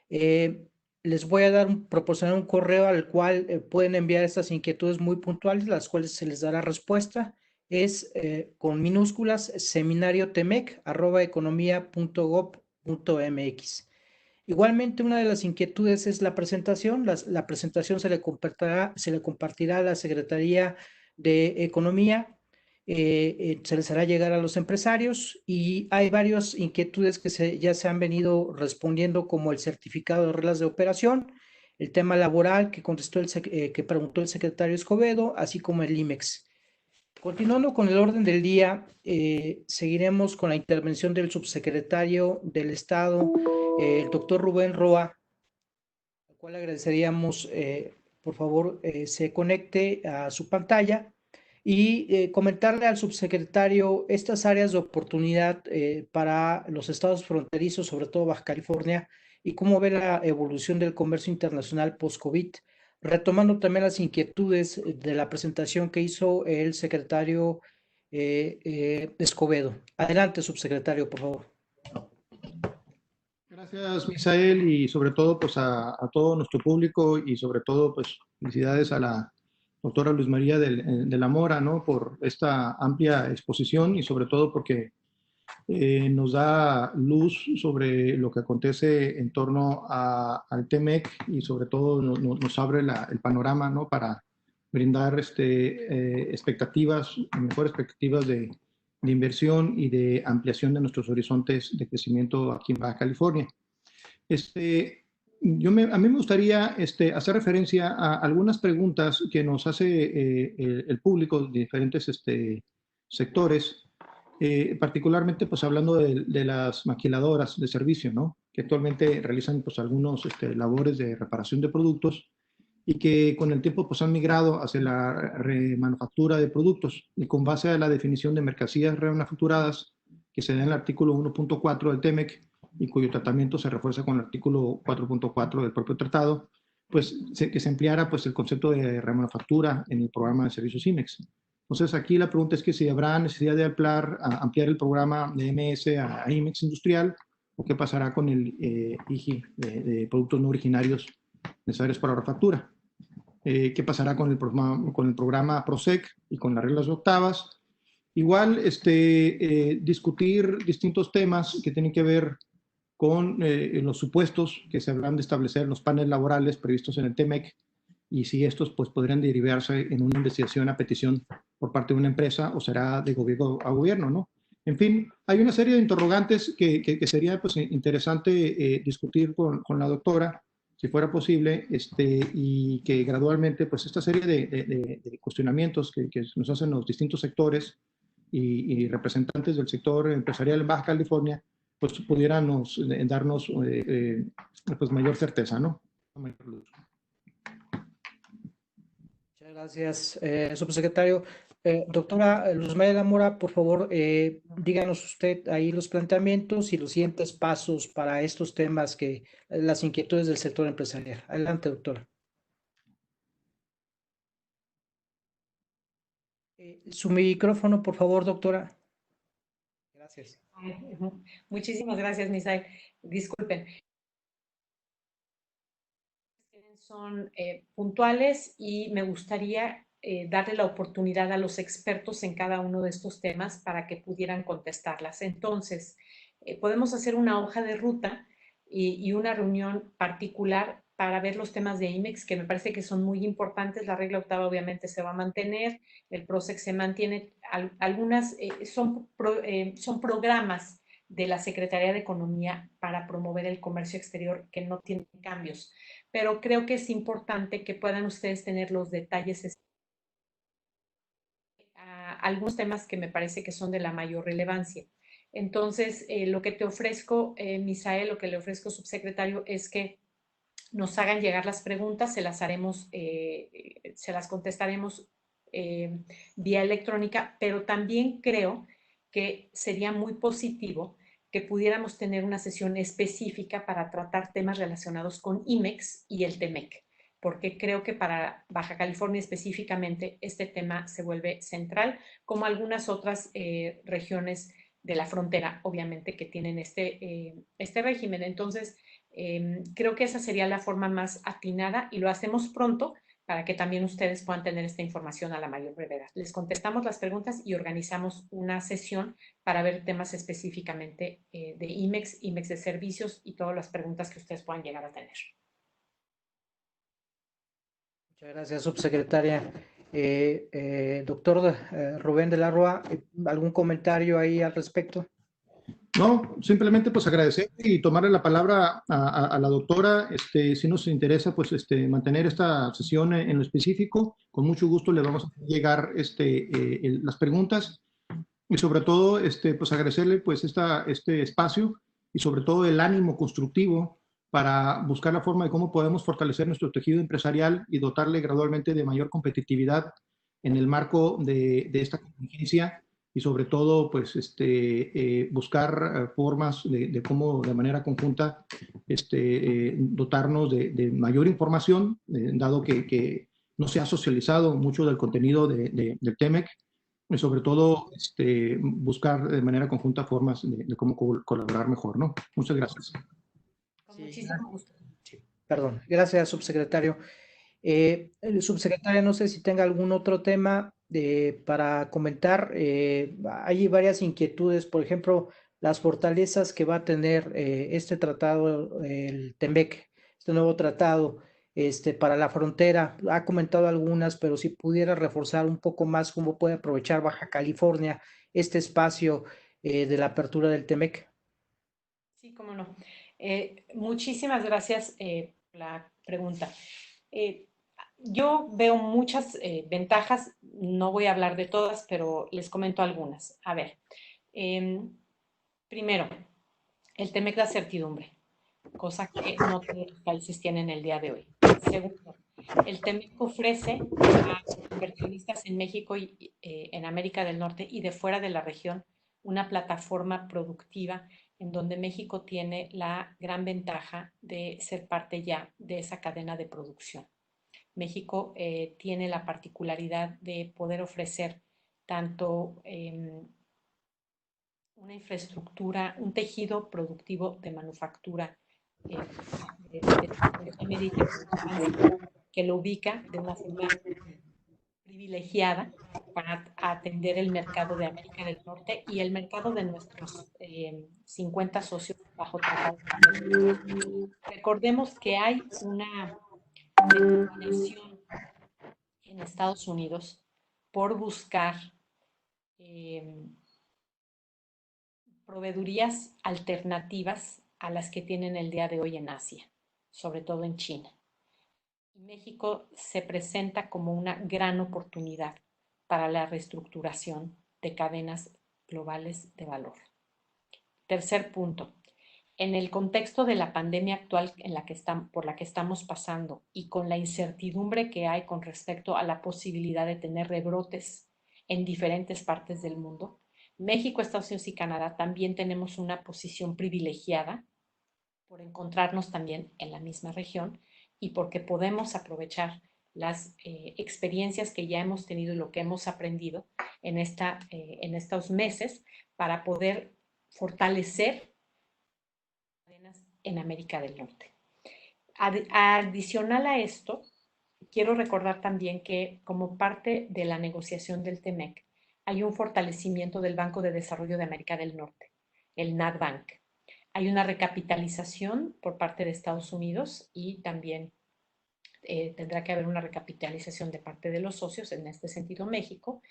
Les voy a proporcionar un correo al cual pueden enviar estas inquietudes muy puntuales, las cuales se les dará respuesta. Es con minúsculas seminariotemec@economia.gov.mx. Igualmente, una de las inquietudes es la presentación. La presentación se le compartirá a la Secretaría de Economía, se les hará llegar a los empresarios y hay varias inquietudes que ya se han venido respondiendo, como el certificado de reglas de operación, el tema laboral que que preguntó el secretario Escobedo, así como el IMEX. Continuando con el orden del día, seguiremos con la intervención del subsecretario del Estado, el doctor Rubén Roa, al cual agradeceríamos, por favor, se conecte a su pantalla y comentarle al subsecretario estas áreas de oportunidad para los estados fronterizos, sobre todo Baja California, y cómo ve la evolución del comercio internacional post-COVID, retomando también las inquietudes de la presentación que hizo el secretario Escobedo. Adelante, subsecretario, por favor. Gracias, Misael, y sobre todo pues a todo nuestro público y sobre todo pues felicidades a la doctora Luz María de la Mora, ¿no? Por esta amplia exposición y sobre todo porque nos da luz sobre lo que acontece en torno al TEMEC y sobre todo nos abre el panorama, ¿no? Para brindar expectativas, mejores expectativas de inversión y de ampliación de nuestros horizontes de crecimiento aquí en Baja California. A mí me gustaría hacer referencia a algunas preguntas que nos hace el público de diferentes sectores, particularmente pues hablando de las maquiladoras de servicio, ¿no? Que actualmente realizan pues algunos labores de reparación de productos y que con el tiempo pues han migrado hacia la remanufactura de productos y con base a la definición de mercancías remanufacturadas que se da en el artículo 1.4 del TEMEC y cuyo tratamiento se refuerza con el artículo 4.4 del propio tratado, pues que se empleara pues el concepto de remanufactura en el programa de servicios IMEX. Entonces aquí la pregunta es que si habrá necesidad de ampliar el programa de MS a IMEX industrial o qué pasará con el IGI de productos no originarios necesarios para la factura. ¿Qué pasará con el programa PROSEC y con las reglas de octavas? Igual, discutir distintos temas que tienen que ver con los supuestos que se habrán de establecer en los paneles laborales previstos en el TEMEC y si estos pues podrían derivarse en una investigación a petición por parte de una empresa o será de gobierno a gobierno, ¿no? En fin, hay una serie de interrogantes que sería pues interesante discutir con la doctora, si fuera posible, y que gradualmente pues esta serie de cuestionamientos que nos hacen los distintos sectores y representantes del sector empresarial en Baja California, pues pudieran darnos pues mayor certeza, ¿no? Muchas gracias, subsecretario. Doctora Luz María de la Mora, por favor, díganos usted ahí los planteamientos y los siguientes pasos para estos temas las inquietudes del sector empresarial. Adelante, doctora. Su micrófono, por favor, doctora. Gracias. Muchísimas gracias, Misael. Disculpen. Son puntuales y me gustaría darle la oportunidad a los expertos en cada uno de estos temas para que pudieran contestarlas. Entonces, podemos hacer una hoja de ruta y una reunión particular para ver los temas de IMEX, que me parece que son muy importantes. La regla octava obviamente se va a mantener, el PROSEC se mantiene, algunas son programas de la Secretaría de Economía para promover el comercio exterior que no tienen cambios, pero creo que es importante que puedan ustedes tener los detalles, algunos temas que me parece que son de la mayor relevancia. Entonces, lo que te ofrezco, Misael, lo que le ofrezco, subsecretario, es que nos hagan llegar las preguntas, se las contestaremos vía electrónica, pero también creo que sería muy positivo que pudiéramos tener una sesión específica para tratar temas relacionados con IMEX y el TEMEC, porque creo que para Baja California específicamente este tema se vuelve central, como algunas otras regiones de la frontera, obviamente, que tienen este régimen. Entonces, creo que esa sería la forma más atinada y lo hacemos pronto para que también ustedes puedan tener esta información a la mayor brevedad. Les contestamos las preguntas y organizamos una sesión para ver temas específicamente de IMEX, IMEX de servicios y todas las preguntas que ustedes puedan llegar a tener. Muchas gracias, subsecretaria. Doctor Rubén de la Roa, ¿algún comentario ahí al respecto? No, simplemente pues agradecer y tomarle la palabra a la doctora. Si nos interesa pues mantener esta sesión en lo específico, con mucho gusto le vamos a llegar las preguntas y sobre todo pues agradecerle pues este espacio y sobre todo el ánimo constructivo para buscar la forma de cómo podemos fortalecer nuestro tejido empresarial y dotarle gradualmente de mayor competitividad en el marco de esta contingencia y sobre todo pues buscar formas de cómo de manera conjunta dotarnos de mayor información, dado que no se ha socializado mucho del contenido del TEMEC, y sobre todo buscar de manera conjunta formas de cómo colaborar mejor, ¿no? Muchas gracias. Con muchísimo gusto. Sí, perdón, gracias, subsecretario. El subsecretario, no sé si tenga algún otro tema para comentar. Hay varias inquietudes, por ejemplo, las fortalezas que va a tener este tratado, el TEMEC, este nuevo tratado, para la frontera. Ha comentado algunas, pero si pudiera reforzar un poco más cómo puede aprovechar Baja California este espacio de la apertura del TEMEC. Sí, cómo no. Muchísimas gracias por la pregunta. Eh, yo veo muchas ventajas, no voy a hablar de todas, pero les comento algunas. A ver, primero, el TEMEC da certidumbre, cosa que no todos los países tienen el día de hoy. Segundo, el TEMEC ofrece a inversionistas en México y en América del Norte y de fuera de la región una plataforma productiva en donde México tiene la gran ventaja de ser parte ya de esa cadena de producción. México tiene la particularidad de poder ofrecer tanto una infraestructura, un tejido productivo de manufactura de tecnología médica que lo ubica de una forma privilegiada para atender el mercado de América del Norte y el mercado de nuestros 50 socios bajo tratado. Recordemos que hay una determinación en Estados Unidos por buscar proveedurías alternativas a las que tienen el día de hoy en Asia, sobre todo en China. México se presenta como una gran oportunidad para la reestructuración de cadenas globales de valor. Tercer punto, en el contexto de la pandemia actual por la que estamos pasando y con la incertidumbre que hay con respecto a la posibilidad de tener rebrotes en diferentes partes del mundo, México, Estados Unidos y Canadá también tenemos una posición privilegiada por encontrarnos también en la misma región y porque podemos aprovechar las experiencias que ya hemos tenido y lo que hemos aprendido en estos meses para poder fortalecer cadenas en América del Norte. Adicional a esto, quiero recordar también que como parte de la negociación del TEMEC, hay un fortalecimiento del Banco de Desarrollo de América del Norte, el NADBank. Hay una recapitalización por parte de Estados Unidos y también tendrá que haber una recapitalización de parte de los socios, en este sentido México,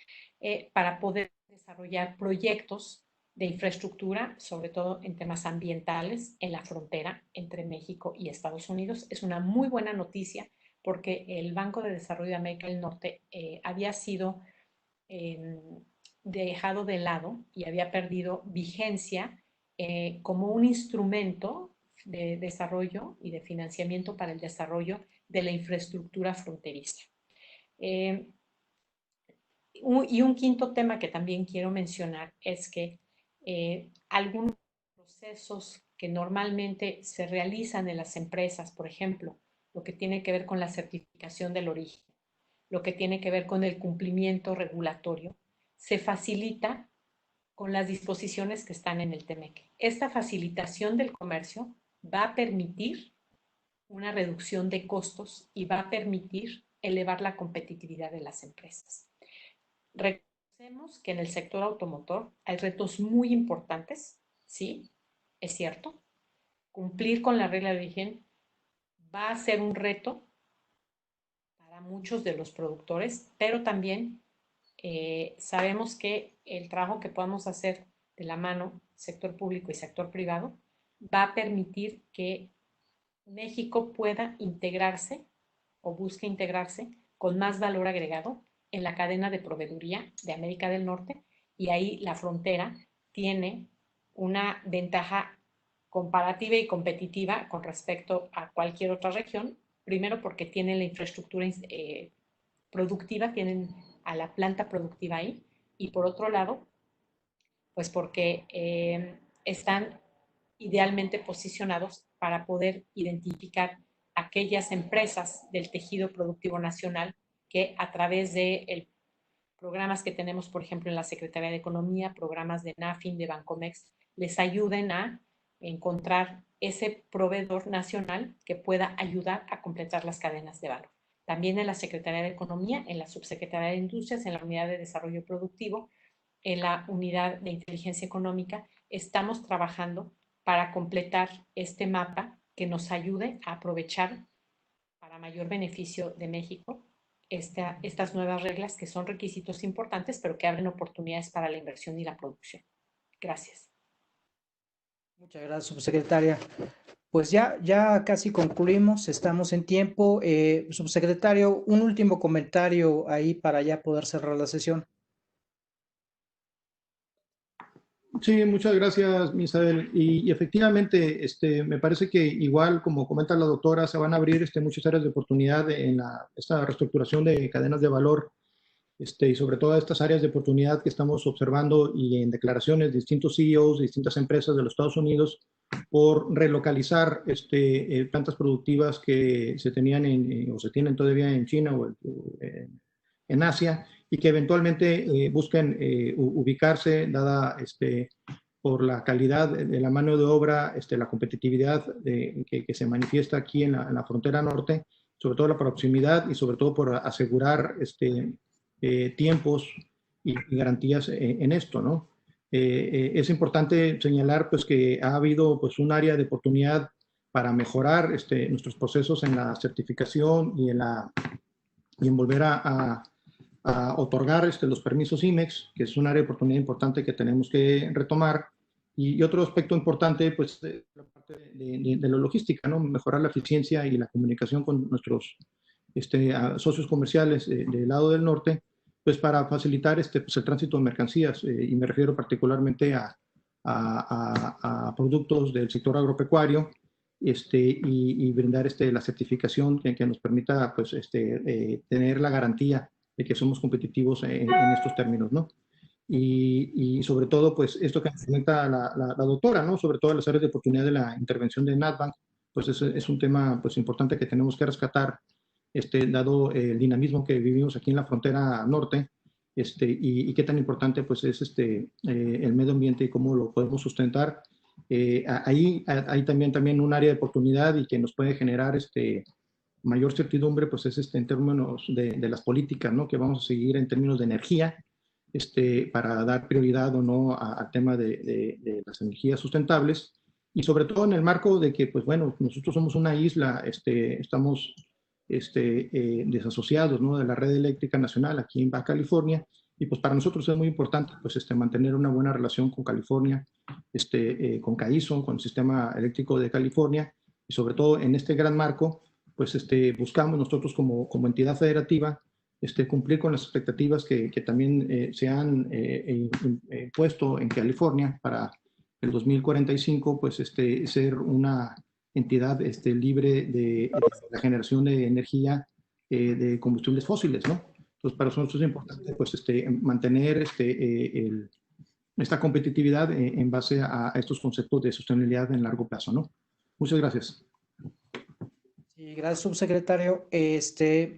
para poder desarrollar proyectos de infraestructura, sobre todo en temas ambientales, en la frontera entre México y Estados Unidos. Es una muy buena noticia porque el Banco de Desarrollo de América del Norte había sido dejado de lado y había perdido vigencia como un instrumento de desarrollo y de financiamiento para el desarrollo de la infraestructura fronteriza. Y un quinto tema que también quiero mencionar es que algunos procesos que normalmente se realizan en las empresas, por ejemplo, lo que tiene que ver con la certificación del origen, lo que tiene que ver con el cumplimiento regulatorio, se facilita con las disposiciones que están en el TEMEC. Esta facilitación del comercio va a permitir una reducción de costos y va a permitir elevar la competitividad de las empresas. Reconocemos que en el sector automotor hay retos muy importantes, sí, es cierto. Cumplir con la regla de origen va a ser un reto para muchos de los productores, pero también sabemos que el trabajo que podamos hacer de la mano, sector público y sector privado, va a permitir que México pueda integrarse o busque integrarse con más valor agregado en la cadena de proveeduría de América del Norte y ahí la frontera tiene una ventaja comparativa y competitiva con respecto a cualquier otra región, primero porque tienen la infraestructura productiva, tienen a la planta productiva ahí, y por otro lado, pues porque están idealmente posicionados para poder identificar aquellas empresas del tejido productivo nacional que a través de programas que tenemos, por ejemplo, en la Secretaría de Economía, programas de NAFIN, de Bancomex, les ayuden a encontrar ese proveedor nacional que pueda ayudar a completar las cadenas de valor. También en la Secretaría de Economía, en la Subsecretaría de Industrias, en la Unidad de Desarrollo Productivo, en la Unidad de Inteligencia Económica estamos trabajando para completar este mapa que nos ayude a aprovechar para mayor beneficio de México estas nuevas reglas que son requisitos importantes, pero que abren oportunidades para la inversión y la producción. Gracias. Muchas gracias, subsecretaria. Pues ya casi concluimos, estamos en tiempo. Subsecretario, un último comentario ahí para ya poder cerrar la sesión. Sí, muchas gracias, Misael. Y efectivamente, me parece que igual, como comenta la doctora, se van a abrir muchas áreas de oportunidad en esta reestructuración de cadenas de valor, y sobre todo estas áreas de oportunidad que estamos observando y en declaraciones de distintos CEOs de distintas empresas de los Estados Unidos por relocalizar plantas productivas que se tenían o se tienen todavía en China o en Asia, y que eventualmente busquen ubicarse, dada por la calidad de la mano de obra, la competitividad que se manifiesta aquí en la frontera norte, sobre todo la proximidad y sobre todo por asegurar tiempos y garantías en esto, ¿no? Es importante señalar pues, que ha habido pues, un área de oportunidad para mejorar nuestros procesos en la certificación y en volver a otorgar los permisos IMEX, que es un área de oportunidad importante que tenemos que retomar. Y otro aspecto importante, pues, la parte de la logística, ¿no? Mejorar la eficiencia y la comunicación con nuestros socios comerciales del lado del norte, pues para facilitar pues, el tránsito de mercancías, y me refiero particularmente a productos del sector agropecuario, y brindar la certificación que nos permita pues, tener la garantía de que somos competitivos en estos términos, ¿no? Y sobre todo, pues esto que comenta la doctora, ¿no? Sobre todo las áreas de oportunidad de la intervención de NatBank, pues es un tema pues, importante que tenemos que rescatar, dado el dinamismo que vivimos aquí en la frontera norte, y qué tan importante pues, es el medio ambiente y cómo lo podemos sustentar. Ahí hay también un área de oportunidad y que nos puede generar mayor certidumbre, pues es en términos de las políticas, ¿no? Que vamos a seguir en términos de energía, para dar prioridad o no al tema de las energías sustentables, y sobre todo en el marco de que, pues bueno, nosotros somos una isla, estamos desasociados, ¿no? De la red eléctrica nacional aquí en Baja California, y pues para nosotros es muy importante pues mantener una buena relación con California, con CAISO, con el Sistema Eléctrico de California, y sobre todo en este gran marco, pues buscamos nosotros como entidad federativa cumplir con las expectativas que también se han puesto en California para el 2045, pues ser una entidad libre de la generación de energía de combustibles fósiles, ¿no? Entonces, para nosotros es importante pues, mantener esta competitividad en base a estos conceptos de sostenibilidad en largo plazo, ¿no? Muchas gracias. Sí, gracias, subsecretario.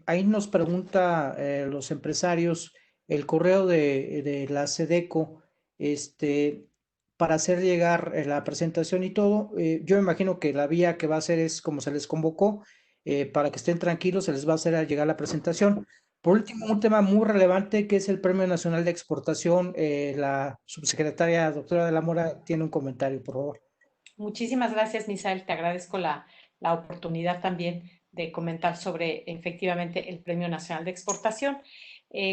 Ahí nos pregunta los empresarios el correo de la SEDECO, para hacer llegar la presentación y todo. Yo imagino que la vía que va a hacer es como se les convocó, para que estén tranquilos, se les va a hacer llegar la presentación. Por último, un tema muy relevante que es el Premio Nacional de Exportación. La subsecretaria doctora de la Mora tiene un comentario, por favor. Muchísimas gracias, Misael. Te agradezco la oportunidad también de comentar sobre efectivamente el Premio Nacional de Exportación.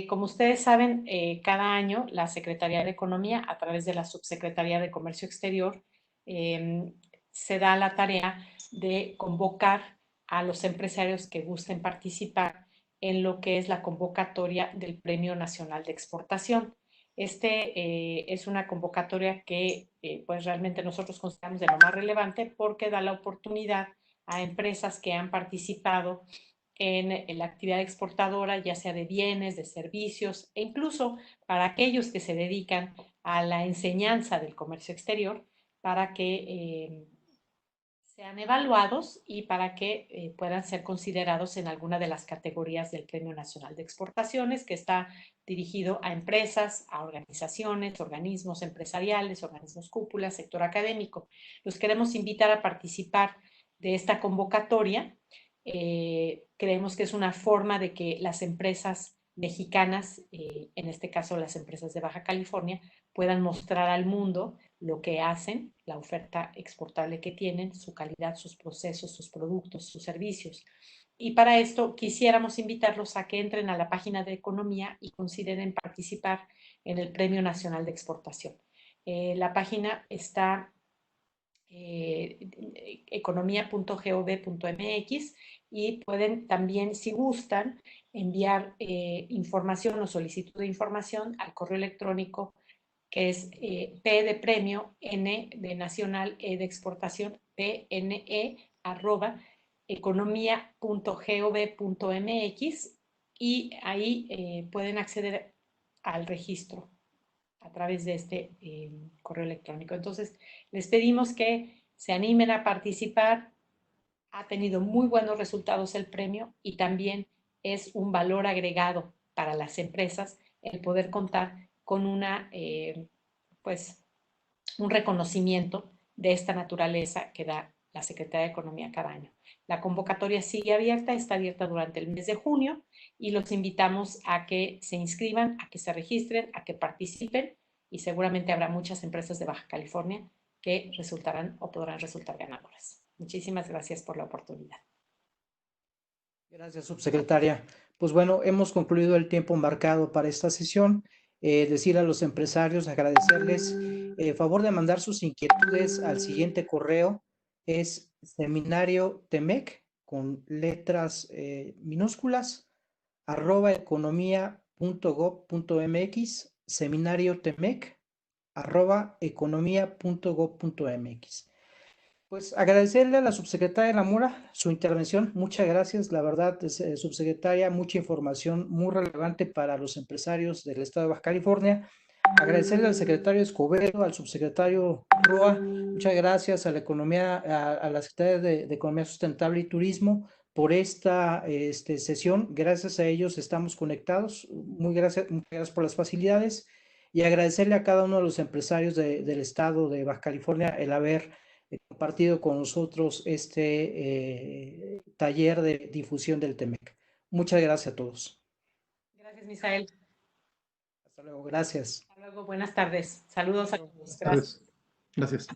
Como ustedes saben, cada año la Secretaría de Economía, a través de la Subsecretaría de Comercio Exterior, se da la tarea de convocar a los empresarios que gusten participar en lo que es la convocatoria del Premio Nacional de Exportación. Es una convocatoria que pues realmente nosotros consideramos de lo más relevante porque da la oportunidad a empresas que han participado en la actividad exportadora, ya sea de bienes, de servicios, e incluso para aquellos que se dedican a la enseñanza del comercio exterior, para que sean evaluados y para que puedan ser considerados en alguna de las categorías del Premio Nacional de Exportaciones, que está dirigido a empresas, a organizaciones, organismos empresariales, organismos cúpulas, sector académico. Los queremos invitar a participar de esta convocatoria. Creemos que es una forma de que las empresas mexicanas, en este caso las empresas de Baja California, puedan mostrar al mundo lo que hacen, la oferta exportable que tienen, su calidad, sus procesos, sus productos, sus servicios. Y para esto quisiéramos invitarlos a que entren a la página de Economía y consideren participar en el Premio Nacional de Exportación. La página está economía.gov.mx y pueden también, si gustan, enviar información o solicitud de información al correo electrónico que es P de premio, N de nacional, E de exportación, PNE, @economia.gov.mx y ahí pueden acceder al registro a través de este correo electrónico. Entonces, les pedimos que se animen a participar. Ha tenido muy buenos resultados el premio y también es un valor agregado para las empresas el poder contar con pues, un reconocimiento de esta naturaleza que da la Secretaría de Economía cada año. La convocatoria sigue abierta, está abierta durante el mes de junio y los invitamos a que se inscriban, a que se registren, a que participen y seguramente habrá muchas empresas de Baja California que resultarán o podrán resultar ganadoras. Muchísimas gracias por la oportunidad. Gracias, subsecretaria. Pues bueno, hemos concluido el tiempo marcado para esta sesión. Decir a los empresarios, agradecerles favor de mandar sus inquietudes al siguiente correo. Es seminariotemec con letras minúsculas @economia.gov.mx, seminariotemec @economia.gov.mx. Pues agradecerle a la subsecretaria Lamora su intervención. Muchas gracias. La verdad, subsecretaria, mucha información muy relevante para los empresarios del estado de Baja California. Agradecerle al secretario Escobedo, al subsecretario Roa. Muchas gracias a la a la Secretaría de Economía Sustentable y Turismo por esta sesión. Gracias a ellos estamos conectados. Muchas gracias por las facilidades. Y agradecerle a cada uno de los empresarios del estado de Baja California el haber compartido con nosotros este taller de difusión del TEMEC. Muchas gracias a todos. Gracias, Misael. Hasta luego, gracias. Hasta luego, buenas tardes. Saludos a todos. Gracias. Gracias.